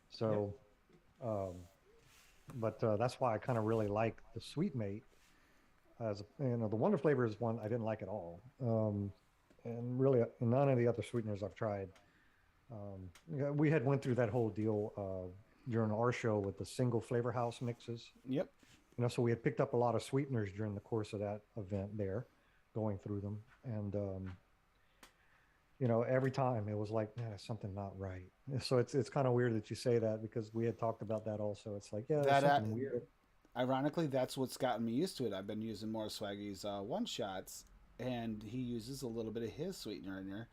So, um, but that's why I kind of really like the Sweet Mate. The Wonder Flavor is one I didn't like at all. And really none of the other sweeteners I've tried. We had went through that whole deal during our show with the single flavor house mixes. Yep. So we had picked up a lot of sweeteners during the course of that event there, going through them, and every time it was like, man, there's something not right. So it's kind of weird that you say that, because we had talked about that also. It's like, yeah, there's something weird. Ironically, that's what's gotten me used to it. I've been using more Swaggy's one shots, and he uses a little bit of his sweetener in there.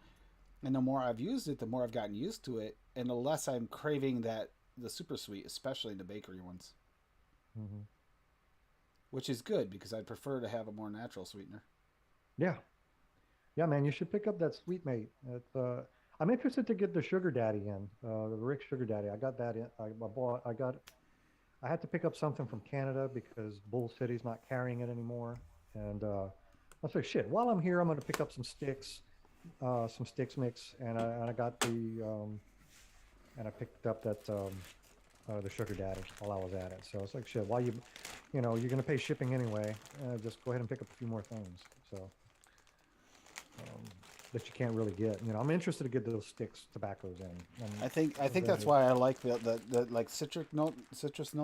And the more I've used it, the more I've gotten used to it, and the less I'm craving the super sweet, especially the bakery ones. Mm-hmm. Which is good, because I prefer to have a more natural sweetener. Yeah, yeah, man, you should pick up that Sweet Mate. I'm interested to get the Sugar Daddy in, the Rick Sugar Daddy. I got that in. I had to pick up something from Canada because Bull City's not carrying it anymore. And I was like, shit, while I'm here, I'm going to pick up some sticks mix. And I got and I picked up that, the Sugar Daddy while I was at it. So it's like, shit, while you're going to pay shipping anyway, just go ahead and pick up a few more things. So, that you can't really get. I'm interested to get those sticks tobaccos in. I think that's why I like the like citrus note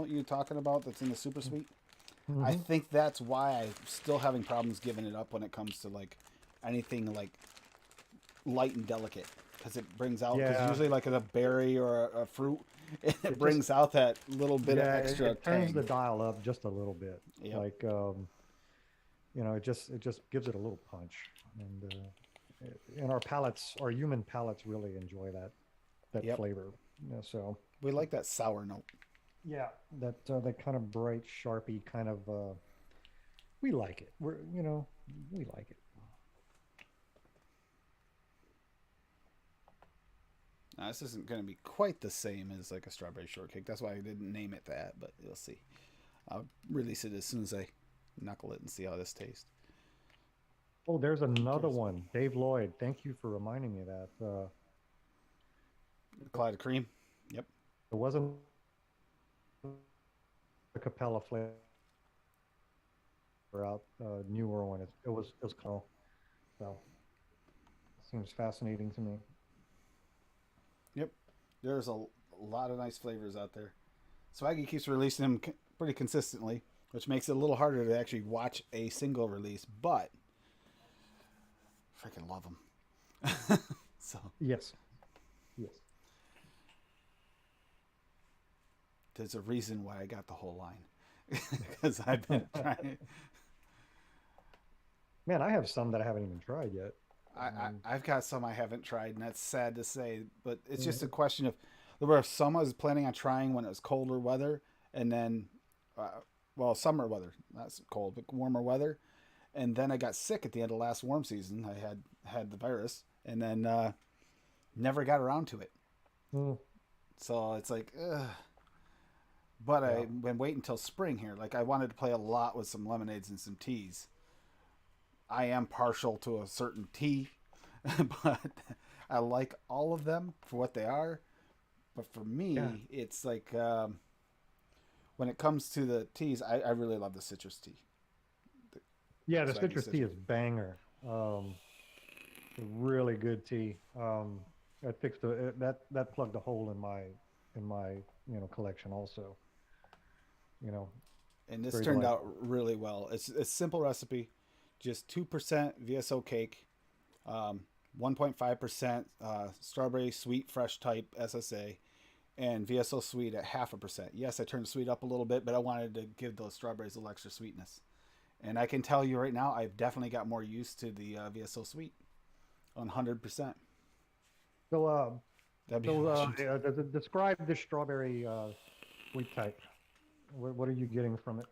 you're talking about that's in the super sweet. Mm-hmm. I think that's why I'm still having problems giving it up when it comes to like anything like light and delicate, because it brings out, because usually like a berry or a fruit, it brings out that little bit of extra it turns tang. the dial up just a little bit. Yep. Like it just gives it a little punch. And our human palates really enjoy that flavor. So We like that sour note. yeah, that kind of bright, sharpy kind of. We like it. We like it. Now, this isn't going to be quite the same as like a strawberry shortcake. That's why I didn't name it that, but you'll see. I'll release it as soon as I knuckle it and see how this tastes. Oh, there's another one. Dave Lloyd, thank you for reminding me of that. Clyde of cream. Yep. It wasn't a Capella flavor out newer one. It was cool. So seems fascinating to me. Yep. There's a lot of nice flavors out there. Swaggy keeps releasing them pretty consistently, which makes it a little harder to actually watch a single release, but freaking love them. So Yes. there's a reason why I got the whole line, because I've been trying. Man, I have some that I haven't even tried yet. I've got some I haven't tried, and that's sad to say, but it's just a question of, there were some I was planning on trying when it was colder weather, and then well, summer weather, not so cold, but warmer weather. And then I got sick at the end of last warm season. I had the virus, and then never got around to it. Mm. So it's like, ugh. But Yeah. I've been waiting until spring here. Like I wanted to play a lot with some lemonades and some teas. I am partial to a certain tea, but I like all of them for what they are. But for me, Yeah. it's like when it comes to the teas, I really love the citrus tea. Yeah, the So I can citrus tea citrus. is banger. Really good tea. That fixed that plugged a hole in my collection also. You know, And this very turned delightful. out really well. It's a simple recipe, just 2% VSO cake, 1.5% strawberry sweet fresh type SSA, and VSO sweet at 0.5%. Yes, I turned the sweet up a little bit, but I wanted to give those strawberries a little extra sweetness. And I can tell you right now, I've definitely got more used to the VSO sweet, 100%. So That'd be describe this strawberry sweet type. What are you getting from it?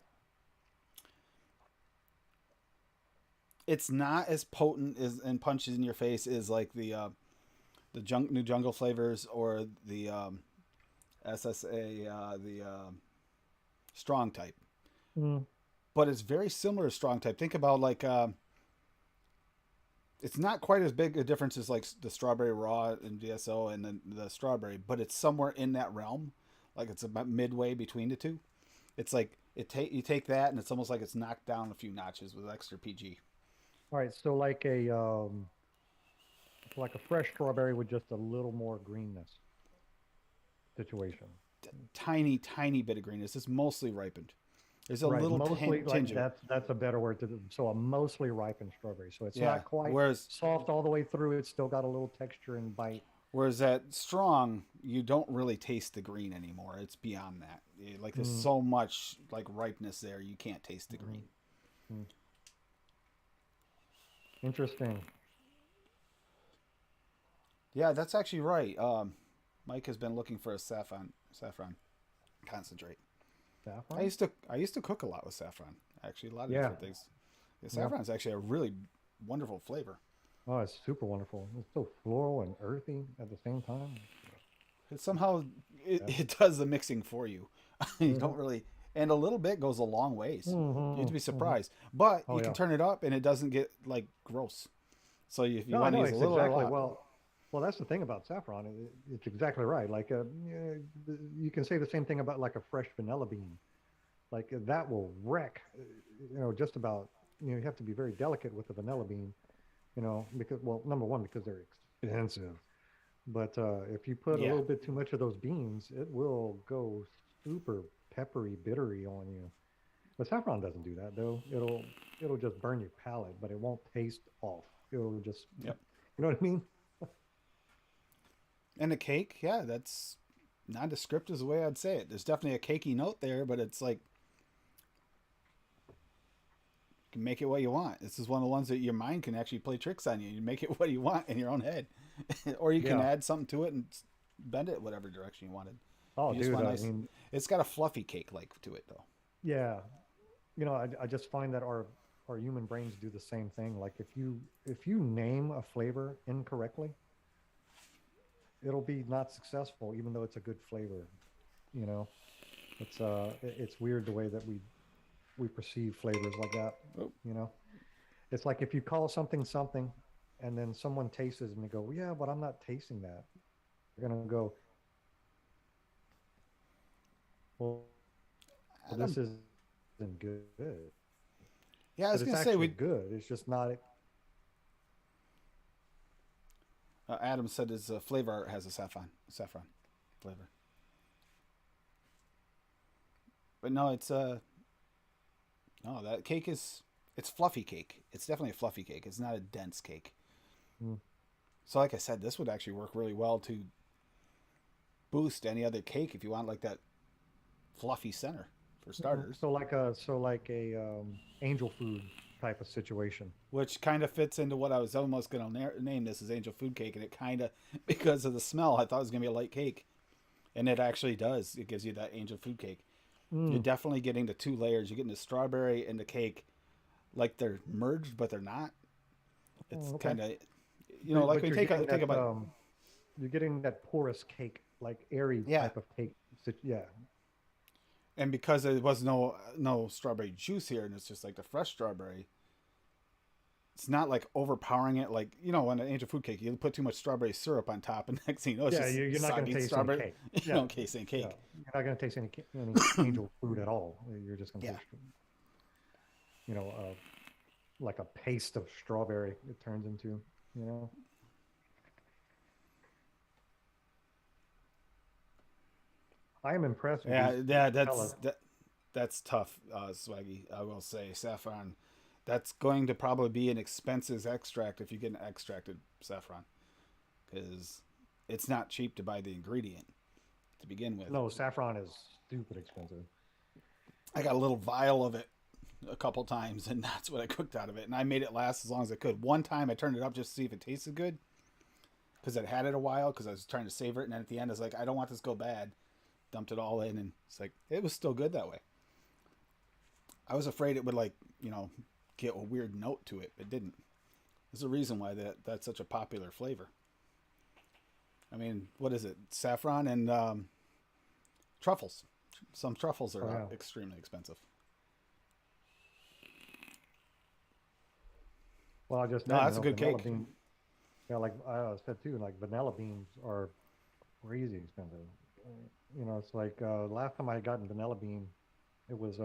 it's not as potent as and punches in your face as like the new jungle flavors or the SSA the strong type, Mm. but it's very similar to strong type. Think about like it's not quite as big a difference as like the strawberry raw and VSO and then the strawberry, but it's somewhere in that realm. Like it's about midway between the two. It's like you take that and it's almost like it's knocked down a few notches with extra PG. All right, so like a fresh strawberry with just a little more greenness situation. Tiny bit of greenness. It's mostly ripened. There's a Right, little mostly like tinge of it. that's a better word so a mostly ripened strawberry. So it's Yeah. not quite Whereas soft all the way through. It's still got a little texture and bite. whereas that strong, you don't really taste the green anymore. It's beyond that. Like there's Mm. so much like ripeness there, you can't taste the green. Mm. Interesting. Yeah, that's actually right. Mike has been looking for a saffron concentrate. Saffron? I used to cook a lot with saffron. Actually, a lot of Yeah. different things. Yeah, saffron is actually a really wonderful flavor. Oh, it's super wonderful. It's so floral and earthy at the same time. It somehow Yeah. it does the mixing for you. You don't really, and a little bit goes a long ways. Mhm, You'd be mhm. surprised, but Oh, you can yeah. turn it up and it doesn't get like gross. So if you No, I want to know use a it's little or a exactly lot, well. That's the thing about saffron. It's exactly right. Like yeah, you can say the same thing about like a fresh vanilla bean. Like that will wreck. Just about. You have to be very delicate with the vanilla bean. Because well, number one, because they're expensive. But if you put a Yeah. little bit too much of those beans, it will go super peppery, bittery on you. But saffron doesn't do that though. It'll just burn your palate, but it won't taste off. It'll just, Yep. you know what I mean? and the cake, yeah, that's nondescript is the way I'd say it. There's definitely a cakey note there, but it's like you can make it what you want. This is one of the ones that your mind can actually play tricks on you. You make it what you want in your own head, or you can Yeah. add something to it and bend it whatever direction you wanted. Oh, You just dude, want I nice. mean, It's got a fluffy cake like to it though. yeah. I just find that our human brains do the same thing. Like if you name a flavor incorrectly, it'll be not successful, even though it's a good flavor. You know, it's weird the way that we perceive flavors like that. Oh. You know, it's like if you call something something, and then someone tastes it and they go, well, yeah, but I'm not tasting that. They're gonna go, well, this isn't good. Yeah, I was But it's gonna say actually we. good. It's just not. Adam said his flavor art has a saffron flavor, but no, it's no, that cake it's fluffy cake. It's definitely a fluffy cake. It's not a dense cake. Mm. So like I said, this would actually work really well to boost any other cake if you want like that fluffy center for starters, So like a angel food type of situation. which kind of fits into what I was almost going to name this as angel food cake, and it kind of because of the smell, I thought it was going to be a light cake, and it actually does. It gives you that angel food cake. You're definitely getting the two layers. You're getting the strawberry and the cake, like they're merged, but they're not. It's Okay. kind of, like But we you're take getting take a that bite. you're getting that porous cake, like airy Yeah, type of cake. Yeah. and because there was no strawberry juice here, and it's just like the fresh strawberry. It's not like overpowering it, like on an angel food cake, you put too much strawberry syrup on top, and next thing you know, it's Yeah, just you're not going to soggy taste any strawberry. cake. You Yeah. don't taste any Yeah. cake. You're not going to taste any angel food at all. You're just going to Yeah. taste, like a paste of strawberry it turns into, you know. I am impressed with Yeah, these yeah, fellas. that's tough, Swaggy. I will say saffron. That's going to probably be an expensive extract if you get an extracted saffron, because it's not cheap to buy the ingredient to begin with. No, saffron is stupid expensive. I got a little vial of it a couple times, and that's what I cooked out of it, and I made it last as long as I could. One time I turned it up just to see if it tasted good, because I'd had it a while, because I was trying to savor it, and then at the end I was like, I don't want this to go bad. Dumped it all in, and it's like it was still good that way. I was afraid it would get a weird note to it. It didn't. There's a reason why that's such a popular flavor. I mean, what is it? Saffron and truffles. Some truffles are Oh, yeah. extremely expensive. Well, I just No, said, that's a good vanilla cake. bean. Yeah, like I said too, like vanilla beans are crazy expensive. It's like last time I got a vanilla bean, it was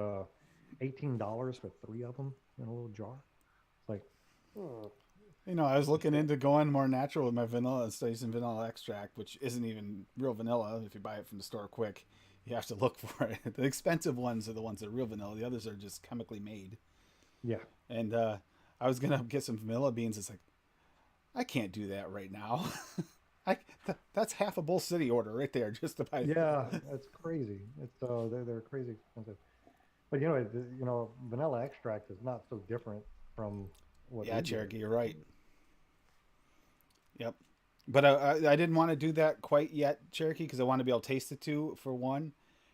$18 for 3 of them in a little jar. It's like, oh, I was looking into going more natural with my vanilla instead of using vanilla extract, which isn't even real vanilla. If you buy it from the store quick, you have to look for it. The expensive ones are the ones that are real vanilla. The others are just chemically made. yeah, And I was gonna get some vanilla beans. It's like I can't do that right now. That's half a Bull City order right there just to buy. yeah, that's crazy. It's they're crazy expensive. But vanilla extract is not so different from what Yeah, we do. Cherokee, you're right. Yep. But I didn't want to do that quite yet, Cherokee, because I want to be able to taste it too, for one.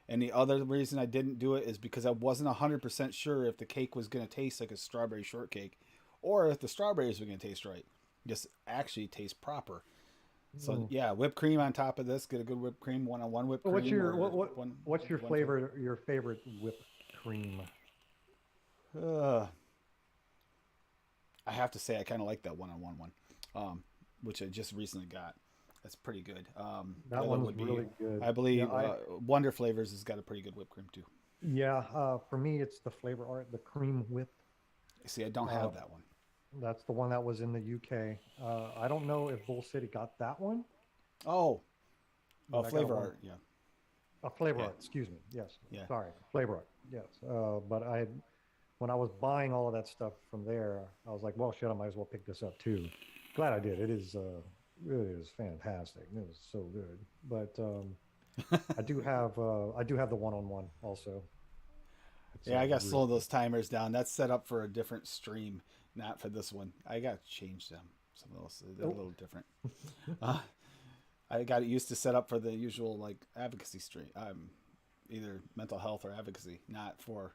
And the other reason I didn't do it is because I wasn't 100% sure if the cake was going to taste like a strawberry shortcake or if the strawberries were going to taste right. Just actually taste proper. So, yeah, whipped cream on top of this. Get a good whipped cream, one-on-one whipped Well, cream. what's your or what's your one- flavor? Your favorite whipped cream? I have to say I kind of like that one-on-one one, which I just recently got. That's pretty good. The That other one's would be, really good. I believe, Yeah, Wonder Flavors has got a pretty good whipped cream too. yeah. For me, it's the Flavor Art, the cream whip. See, I don't have that one. That's the one that was in the UK. I don't know if Bull City got that one. Oh, but I got Flavor one. Art, yeah. Flavor Yeah. Art, excuse me. Yes. Yeah. Sorry, Flavor Art. Yes. But when I was buying all of that stuff from there, I was like, well, shit, I might as well pick this up too. Glad I did. It is really is fantastic. It was so good. But I do have the one-on-one also. It's, Yeah, I got to really slow those timers down. That's set up for a different stream, not for this one. I got to change them. Some of those, they're a little different. I got it used to set up for the usual like advocacy stream, either mental health or advocacy, not for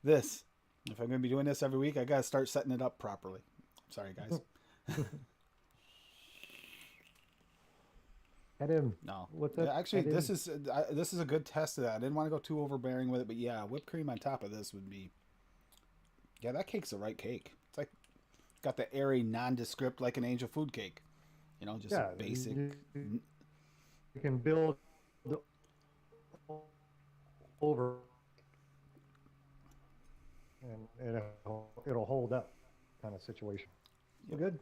this. If I'm going to be doing this every week, I got to start setting it up properly. Sorry, guys. Adam, No, what's that? Yeah, actually, Adam? this is a good test of that. I didn't want to go too overbearing with it, but yeah, whipped cream on top of this would be. Yeah, that cake's the right cake. It's like got the airy, nondescript like an angel food cake. Just Yeah, a basic. You can build over, and it'll hold up, kind of situation. Yep. Good.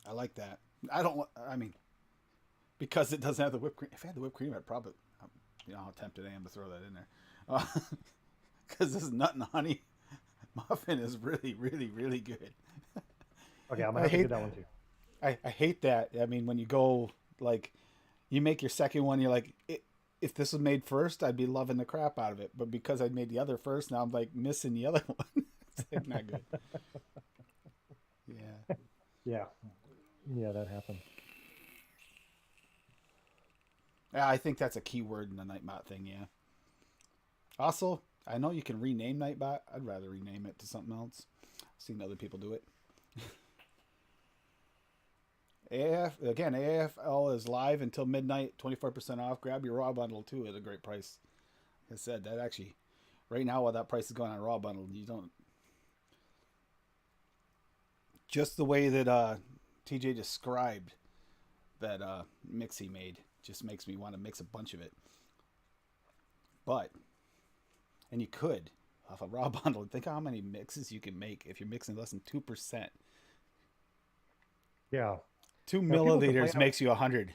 I like that. I don't. I mean, because it doesn't have the whipped cream. If I had the whipped cream, I'd probably. How tempted I am to throw that in there. Because this nut and honey muffin is really, really, really good. Okay, I'm I gonna have to hate- get that one too. I hate that. I mean, when you go like, you make your second one, you're like, if this was made first, I'd be loving the crap out of it. But because I made the other first, now I'm like missing the other one. It's like not good. Yeah. Yeah, that happened. Yeah, I think that's a key word in the Nightbot thing. Yeah. Also, I know you can rename Nightbot. I'd rather rename it to something else. I've seen other people do it. AAFL is live until midnight, 24% off. Grab your Raw bundle too at a great price. Like I said, that actually, right now while that price is going on Raw bundle, you don't. Just the way that TJ described that mix he made just makes me want to mix a bunch of it. But, and you could, off a Raw bundle, think how many mixes you can make if you're mixing less than 2%. Yeah. 2 Now, people milliliters complain makes you 100.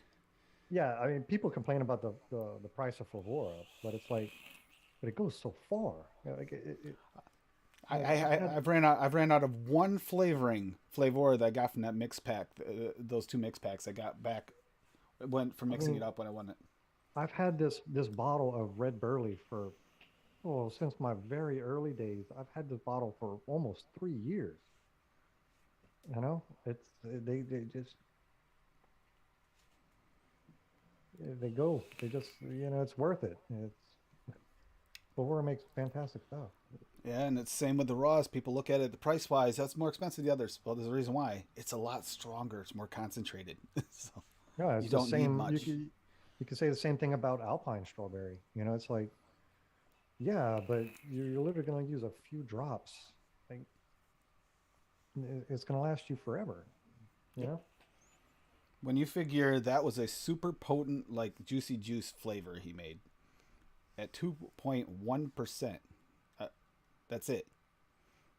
Yeah, I mean, people complain about the price of Flavora, but it's like, but it goes so far. Like I've ran out of one flavor that I got from that mix pack. Those 2 mix packs I got back went for mixing it up when I won it. I've had this bottle of Red Burley for since my very early days. I've had this bottle for almost 3 years. You know, they just they just it's worth it. Flavora makes fantastic stuff. Yeah, and it's the same with the Raws. People look at it the price wise. That's more expensive than the others. Well, there's a reason why. It's a lot stronger. It's more concentrated. So Yeah, it's you the don't same. need much. You could say the same thing about Alpine strawberry. It's like, yeah, but you're literally going to use a few drops. Like, it's going to last you forever. You know. When you figure that was a super potent, like juicy juice flavor he made at 2.1%, that's it.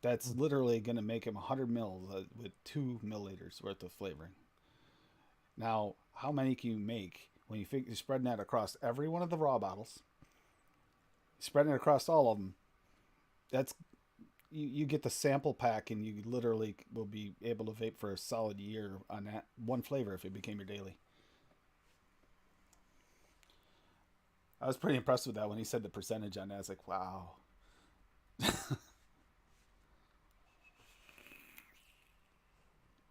That's literally going to make him 100 mils with 2 milliliters worth of flavoring. Now, how many can you make when you're spreading that across every one of the raw bottles? Spreading it across all of them. That's you get the sample pack, and you literally will be able to vape for a solid year on that one flavor if it became your daily. I was pretty impressed with that when he said the percentage on that. I was like, wow.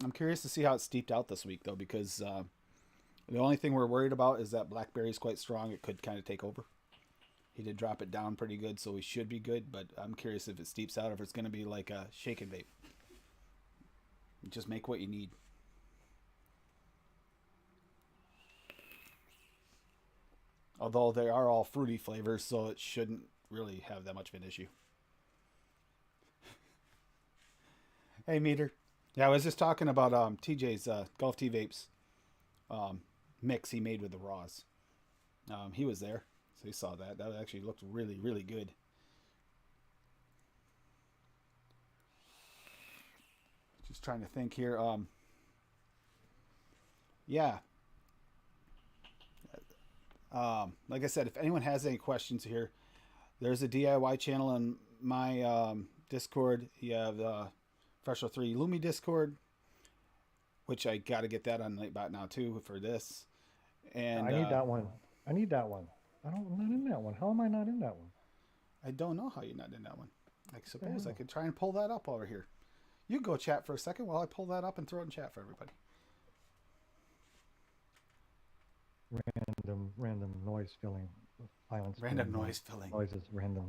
I'm curious to see how it's steeped out this week, though, because the only thing we're worried about is that blackberry's quite strong. It could kind of take over. He did drop it down pretty good, so we should be good, but I'm curious if it steeps out, if it's going to be like a shake and vape. Just make what you need. Although they are all fruity flavors, so it shouldn't really have that much of an issue. Hey, Meter. Yeah, I was just talking about TJ's Golf Tea Vapes mix he made with the Raws. He was there, so he saw that. That actually looked really, really good. Just trying to think here. Yeah. Like I said, if anyone has any questions here, there's a DIY channel in my Discord. You have the Fresh 03 Lumi Discord, which I got to get that on Nightbot now too for this. And I need that one. I'm not in that one. How am I not in that one? I don't know how you're not in that one. I suppose I could try and pull that up over here. You go chat for a second while I pull that up and throw it in chat for everybody. Random noise filling. Silence. Random noise filling. Noises. Random.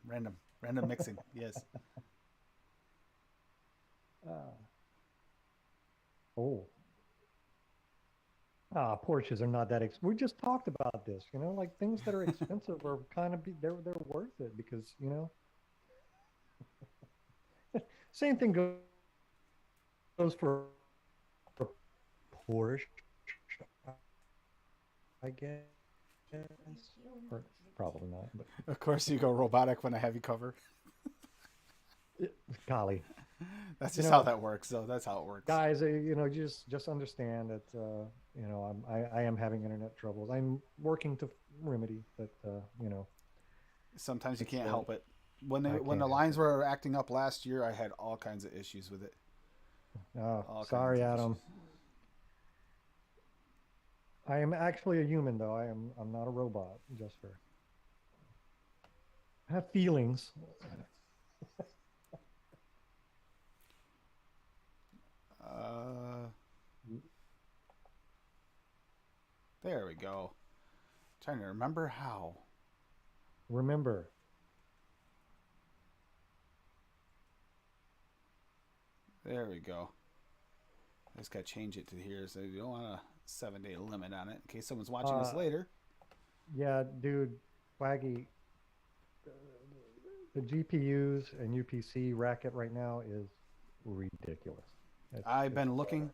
Random mixing. Yes. Porsches are not that we just talked about this, like things that are expensive are kind of they're worth it because, same thing goes for Porsche, I guess. Or probably not, but Of course you go robotic when I have you cover. golly. That's just how that works, though. That's how it works. Guys, just understand that I am having internet troubles. I'm working to remedy, but Sometimes you can't help it. When the lines were acting up last year, I had all kinds of issues with it. Oh, sorry, Adam. Issues. I am actually a human, though. I'm not a robot. I have feelings. There we go. Trying to remember how. Remember, There we go. I just got to change it to here, so you don't want a 7-day limit on it in case someone's watching this later. yeah, dude, Waggy, the GPUs and UPC racket right now is ridiculous. I've been looking.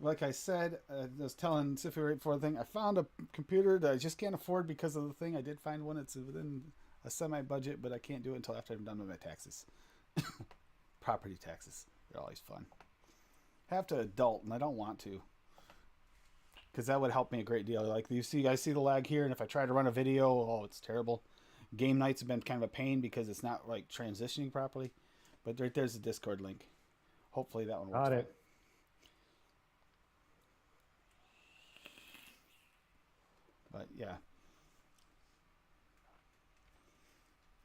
Like I said, I was telling Siffy right before the thing, I found a computer that I just can't afford because of the thing. I did find one that's within a semi-budget, but I can't do it until after I'm done with my taxes. Property taxes. They're always fun. I have to adult, and I don't want to. Because that would help me a great deal. Like, you guys see the lag here, and if I try to run a video, oh, it's terrible. Game nights have been kind of a pain because it's not, like, transitioning properly. But right there's the Discord link. Hopefully that one works. Got it. But yeah.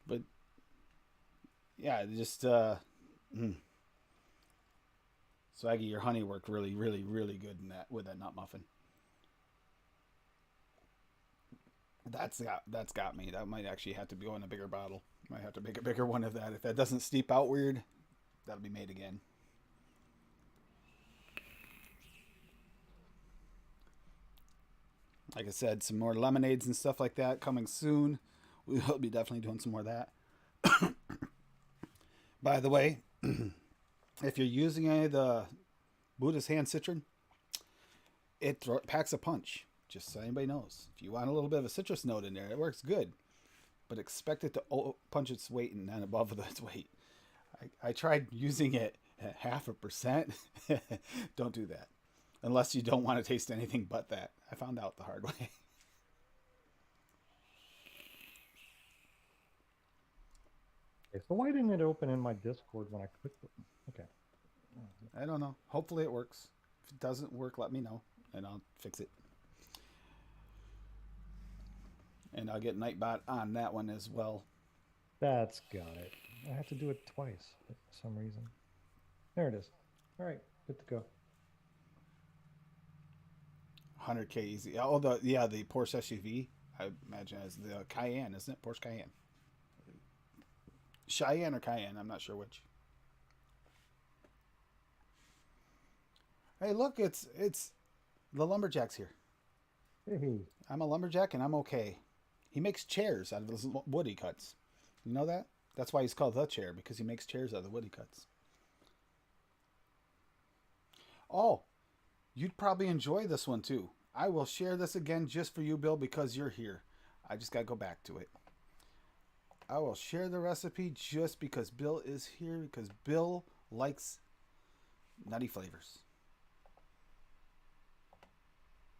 But yeah, just Swaggy, your honey worked really, really, really good in that with that nut muffin. That's got me. That might actually have to go in a bigger bottle. Might have to make a bigger one of that. If that doesn't steep out weird, that'll be made again. Like I said, some more lemonades and stuff like that coming soon. We'll be definitely doing some more of that. By the way, if you're using any of the Buddha's Hand Citron, it packs a punch. Just so anybody knows. If you want a little bit of a citrus note in there, it works good. But expect it to punch its weight and then above its weight. I tried using it at 0.5%. Don't do that. Unless you don't want to taste anything but that. I found out the hard way. Okay, so why didn't it open in my Discord when I clicked it? Okay. I don't know. Hopefully it works. If it doesn't work, let me know, and I'll fix it. And I'll get Nightbot on that one as well. That's got it. I have to do it twice for some reason. There it is. All right, good to go. 100K easy. Oh, the Porsche SUV. I imagine as the Cayenne, isn't it? Porsche Cayenne. Cheyenne or Cayenne? I'm not sure which. Hey, look, it's the lumberjack's here. Hey. I'm a lumberjack and I'm okay. He makes chairs out of those wood he cuts. You know that? That's why he's called the chair, because he makes chairs out of the wood he cuts. Oh, you'd probably enjoy this one too. I will share this again just for you, Bill, because you're here. I just got to go back to it. I will share the recipe just because Bill is here, because Bill likes nutty flavors.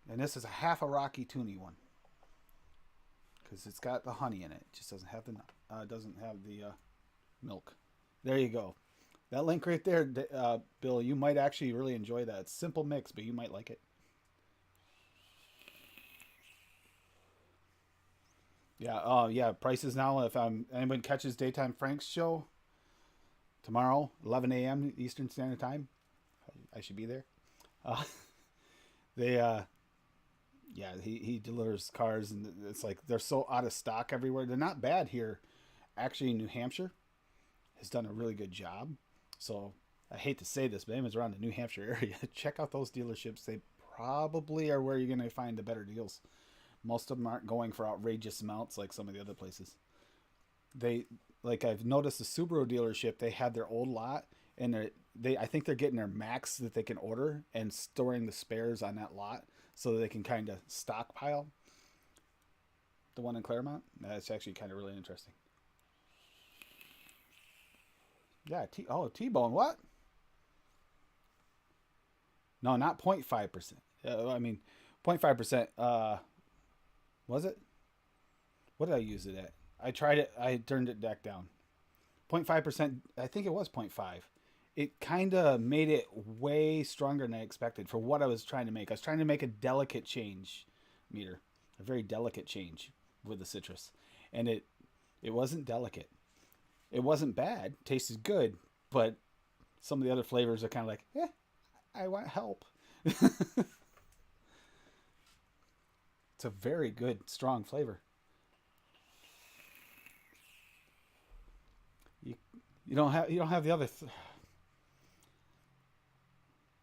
And this is a half a Rocky Toonie one, because it's got the honey in it. It just doesn't have the milk. There you go. That link right there, Bill, you might actually really enjoy that. It's a simple mix, but you might like it. Yeah, yeah, prices now. If anyone catches Daytime Frank's show tomorrow, 11 a.m. Eastern Standard Time, I should be there. He delivers cars, and it's like they're so out of stock everywhere. They're not bad here. Actually, New Hampshire has done a really good job. So I hate to say this, but anyways, around the New Hampshire area, check out those dealerships. They probably are where you're going to find the better deals. Most of them aren't going for outrageous amounts like some of the other places. I've noticed the Subaru dealership, they had their old lot, and I think they're getting their max that they can order and storing the spares on that lot so that they can kind of stockpile. The one in Claremont, that's actually kind of really interesting. Yeah, T-bone, what? No, not 0.5%. I mean, 0.5%. Was it? What did I use it at? I tried it. I turned it back down. 0.5%. I think it was 0.5. It kind of made it way stronger than I expected for what I was trying to make. I was trying to make a delicate change meter, a very delicate change with the citrus, and it wasn't delicate. It wasn't bad. Tasted good, but some of the other flavors are kind of like, I want help. It's a very good, strong flavor. You don't have the other.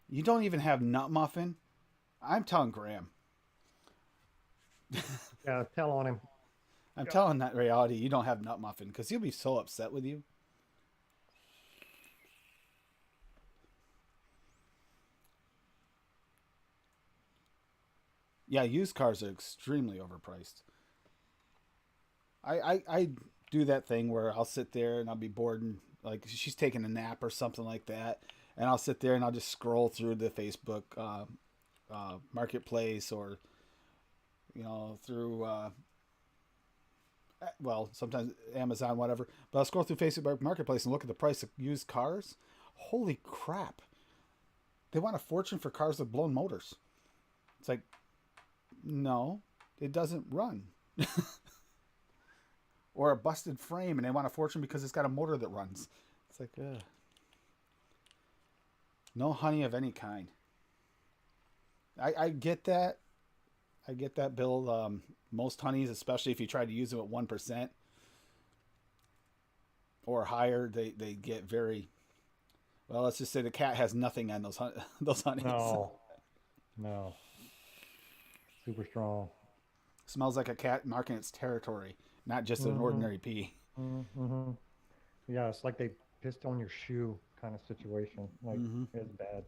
You don't even have nut muffin. I'm telling Graham. Yeah, tell on him. I'm telling that reality. You don't have nut muffin because he'll be so upset with you. Yeah, used cars are extremely overpriced. I do that thing where I'll sit there and I'll be bored and like she's taking a nap or something like that, and I'll sit there and I'll just scroll through the Facebook marketplace or through well sometimes Amazon whatever. But I'll scroll through Facebook marketplace and look at the price of used cars. Holy crap! They want a fortune for cars with blown motors. It's like, no, it doesn't run. Or a busted frame and they want a fortune because it's got a motor that runs. It's like, ugh. No honey of any kind. I get that. I get that, Bill. Most honeys, especially if you try to use them at 1% or higher, they get very... Well, let's just say the cat has nothing on those honeys. No. Super strong. Smells like a cat marking its territory, not just an ordinary pee. Mm-hmm. Yeah, it's like they pissed on your shoe kind of situation. Like, it's bad.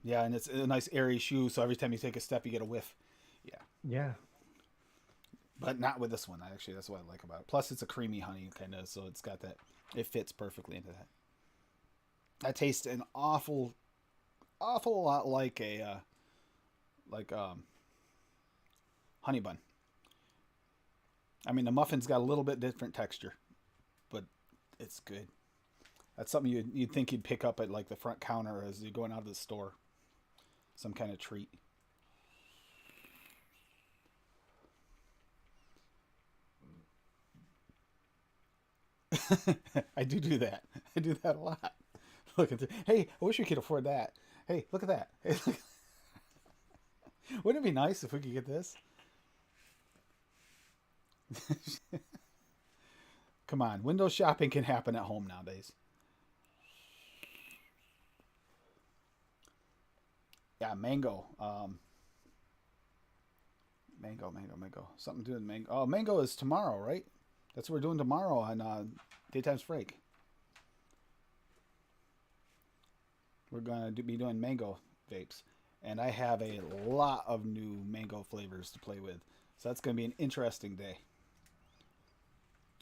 Yeah, and it's a nice airy shoe, so every time you take a step, you get a whiff. Yeah. Yeah. But not with this one. Actually, that's what I like about it. Plus, it's a creamy honey kind of, so it's got that. It fits perfectly into that. That tastes an awful lot like a honey bun. I mean, the muffin's got a little bit different texture, but it's good. That's something you'd think you'd pick up at like the front counter as you're going out of the store. Some kind of treat. I do that. I do that a lot. Look at hey, I wish we could afford that. Hey, look at that. Hey, look. Wouldn't it be nice if we could get this? Come on, window shopping can happen at home nowadays. Yeah, mango. Mango. Something to do with mango. Oh, mango is tomorrow, right? That's what we're doing tomorrow on Daytime's Break. We're going to be doing mango vapes. And I have a lot of new mango flavors to play with. So that's going to be an interesting day.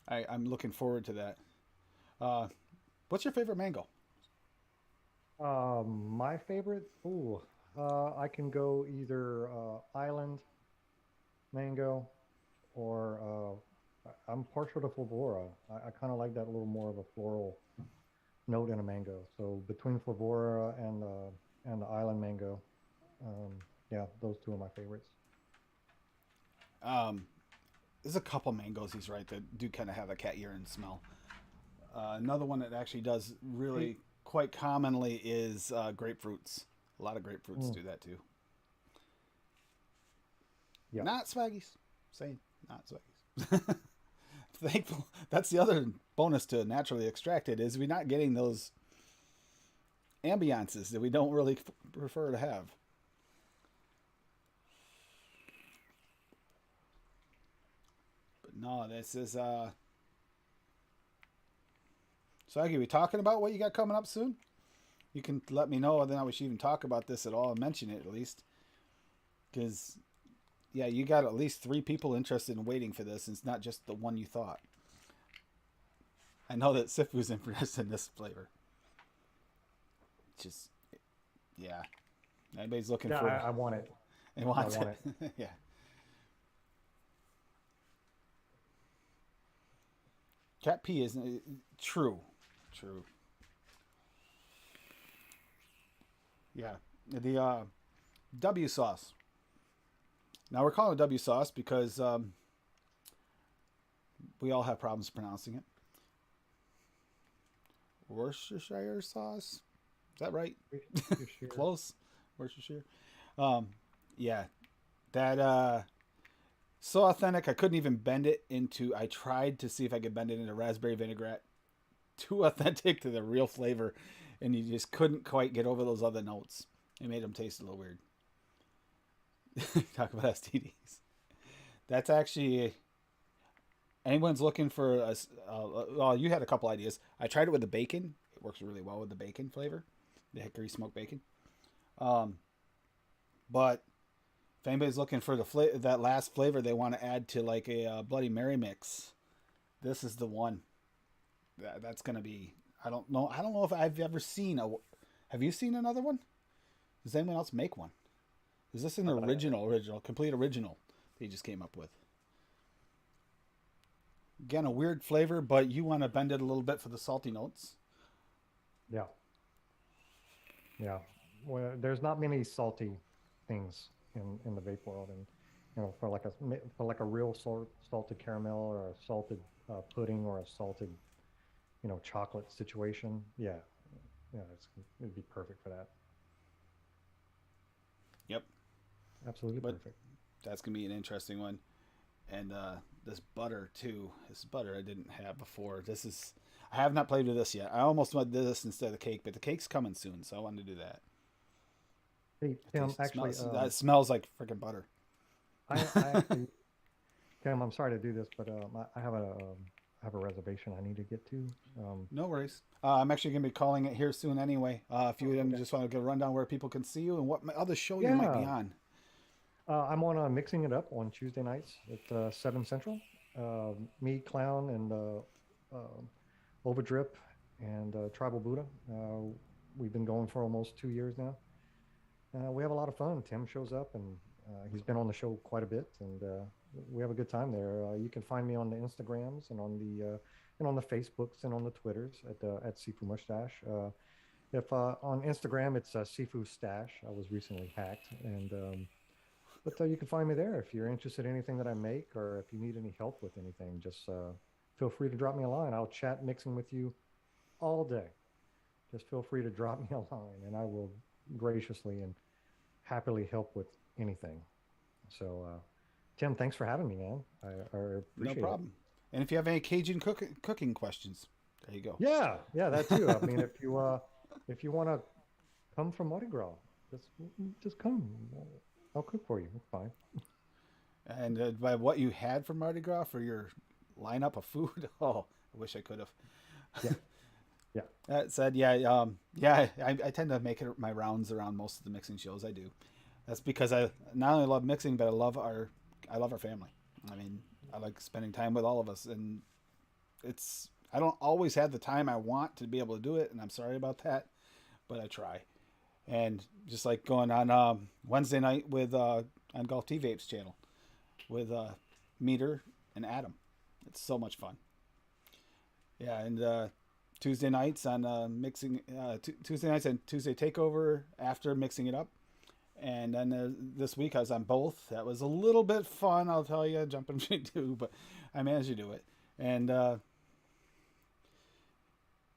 I'm looking forward to that. What's your favorite mango? My favorite? I can go either Island mango or I'm partial to Flavora. I kind of like that little more of a floral note in a mango. So between Flavora and the Island mango, yeah, those two are my favorites. There's a couple mangoes, he's right, that do kind of have a cat urine smell. Another one that actually does really quite commonly is grapefruits. A lot of grapefruits do that too. Yeah. Not Swaggies. Saying not Swaggies. Thankful. That's the other bonus to naturally extracted is we're not getting those ambiances that we don't really prefer to have. But no, this is Swaggy, are we talking about what you got coming up soon? You can let me know, and then we should even talk about this at all and mention it at least. Because, yeah, you got at least 3 people interested in waiting for this, and it's not just the one you thought. I know that Sifu's interested in this flavor. Just, yeah. Everybody's looking for it. I want it. They want I want it. Yeah. Cat pee isn't true. True. Yeah. The W sauce. Now we're calling it W sauce because we all have problems pronouncing it. Worcestershire sauce. Is that right? Close. Worcestershire. Yeah. That So authentic, I couldn't even bend it into. I tried to see if I could bend it into raspberry vinaigrette. Too authentic to the real flavor, and you just couldn't quite get over those other notes. It made them taste a little weird. Talk about STDs. That's actually anyone's looking for a. Well, you had a couple ideas. I tried it with the bacon. It works really well with the bacon flavor, the hickory smoked bacon. But if anybody's looking for that last flavor they want to add to like a Bloody Mary mix, this is the one. That's gonna be. I don't know. I don't know if I've ever seen a. Have you seen another one? Does anyone else make one? Is this an original, complete original that you just came up with? Again, a weird flavor, but you want to bend it a little bit for the salty notes. Yeah. Yeah. Well, there's not many salty things in the vape world, and for like a real salted caramel or a salted pudding or a salted chocolate situation. Yeah, yeah, it'd be perfect for that. Yep. Absolutely But perfect. that's gonna be an interesting one. And this butter too. This butter I didn't have before. I have not played with this yet. I almost went this instead of the cake, but the cake's coming soon, so I wanted to do that. Hey, Tim, actually, That smells like freaking butter. I actually, Tim, I'm sorry to do this, but I have a reservation I need to get to. No worries. I'm actually going to be calling it here soon anyway. If you Okay. just want to get a rundown where people can see you and what other show you might be Yeah, on. I'm on Mixing It Up on Tuesday nights at 7 Central. Me, Clown, and Overdrip and Tribal Buddha. We've been going for almost 2 years now. We have a lot of fun. Tim shows up, and he's been on the show quite a bit, and we have a good time there. You can find me on the Instagrams and on the Facebooks and on the Twitters at Sifu Mustache. If on Instagram it's Sifu Stash. I was recently hacked, and but you can find me there if you're interested in anything that I make, or if you need any help with anything. Just feel free to drop me a line. I'll chat mixing with you all day. Just feel free to drop me a line, and I will graciously and happily help with anything. So, Tim, thanks for having me, man. I No appreciate it. problem. And if you have any Cajun cooking questions, there you go. Yeah, yeah, that too. I mean, if you want to come from Mardi Gras, just come. I'll cook for you. It's fine. And by what you had for Mardi Gras for your lineup of food, oh, I wish I could have. Yeah, yeah, That said, yeah, yeah, I tend to make it my rounds around most of the mixing shows. I do. That's because I not only love mixing, but I love our family. I mean, I like spending time with all of us, and I don't always have the time I want to be able to do it, and I'm sorry about that, but I try. And just like going on Wednesday night with on Golf T Vapes channel with Meter and Adam, it's so much fun. Yeah, and Tuesday nights on mixing Tuesday nights and Tuesday takeover after mixing it up, and then this week I was on both. That was a little bit fun, I'll tell you, jumping between two, but I managed to do it. And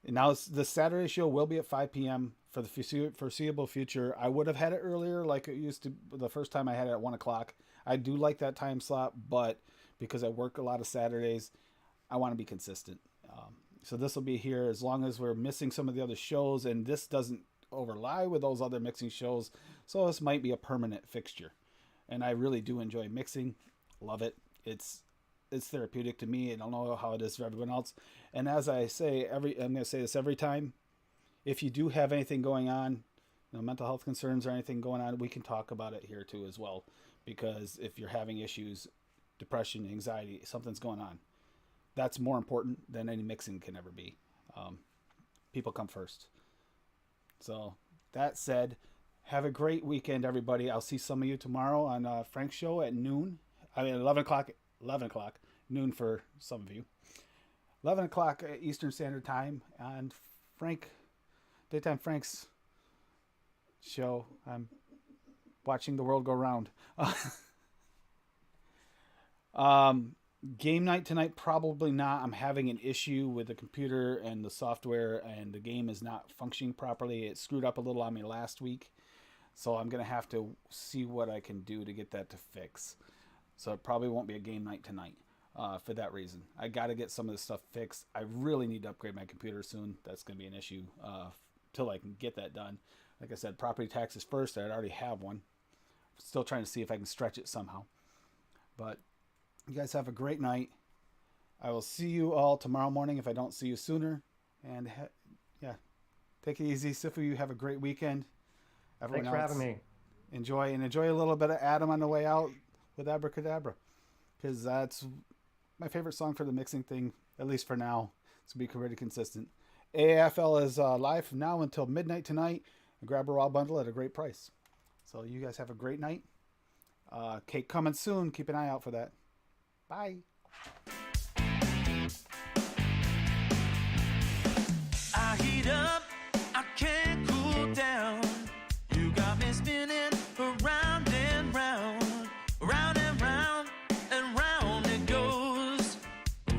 now the Saturday show will be at 5 p.m. for the foreseeable future. I would have had it earlier, like it used to. The first time I had it at 1 o'clock. I do like that time slot, but because I work a lot of Saturdays, I want to be consistent. So this will be here as long as we're missing some of the other shows, and this doesn't overlie with those other mixing shows. So this might be a permanent fixture. And I really do enjoy mixing. Love it. It's therapeutic to me. I don't know how it is for everyone else. And as I say, I'm going to say this every time. If you do have anything going on, mental health concerns or anything going on, we can talk about it here too as well. Because if you're having issues, depression, anxiety, something's going on, that's more important than any mixing can ever be. People come first. So that said, have a great weekend, everybody. I'll see some of you tomorrow on Frank's show at noon. I mean, 11 o'clock, noon for some of you. 11 o'clock Eastern Standard Time on Daytime Frank's show. I'm watching the world go round. Game night tonight, probably not. I'm having an issue with the computer and the software, and the game is not functioning properly. It screwed up a little on me last week, so I'm going to have to see what I can do to get that to fix. so it probably won't be a game night tonight for that reason. I got to get some of this stuff fixed. I really need to upgrade my computer soon. That's going to be an issue till I can get that done. Like I said, property taxes first. I already have one. Still trying to see if I can stretch it somehow. But you guys have a great night. I will see you all tomorrow morning if I don't see you sooner. And yeah, take it easy. Sifu, you have a great weekend. Everyone Thanks for having me. Enjoy a little bit of Adam on the way out with Abracadabra, because that's my favorite song for the mixing thing, at least for now. It's going to be pretty consistent. AAFL is live from now until midnight tonight. Grab a raw bundle at a great price. So you guys have a great night. Cake coming soon. Keep an eye out for that. Bye. I heat up, I can't cool down. You got me spinning around and round, round and round and round it goes.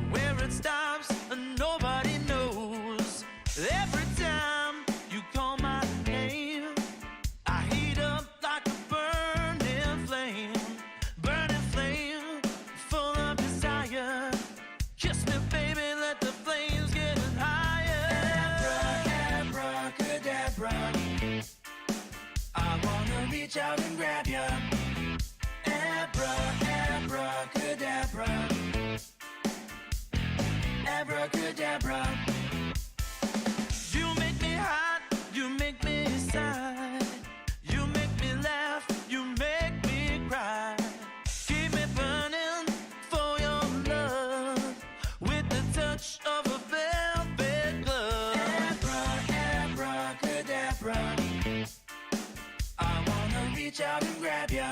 Where it stops, nobody knows. Every time you call my name, I heat up like a burning flame, full of desire. Kiss me, baby, let the flames get higher. Abracadabra, I wanna reach out and grab ya. Abracadabra, abracadabra. You make me hot, you make me sigh. You make me laugh, you make me cry. Keep me burning for your love with the touch of a velvet glove. Abracadabra, I wanna reach out and grab ya.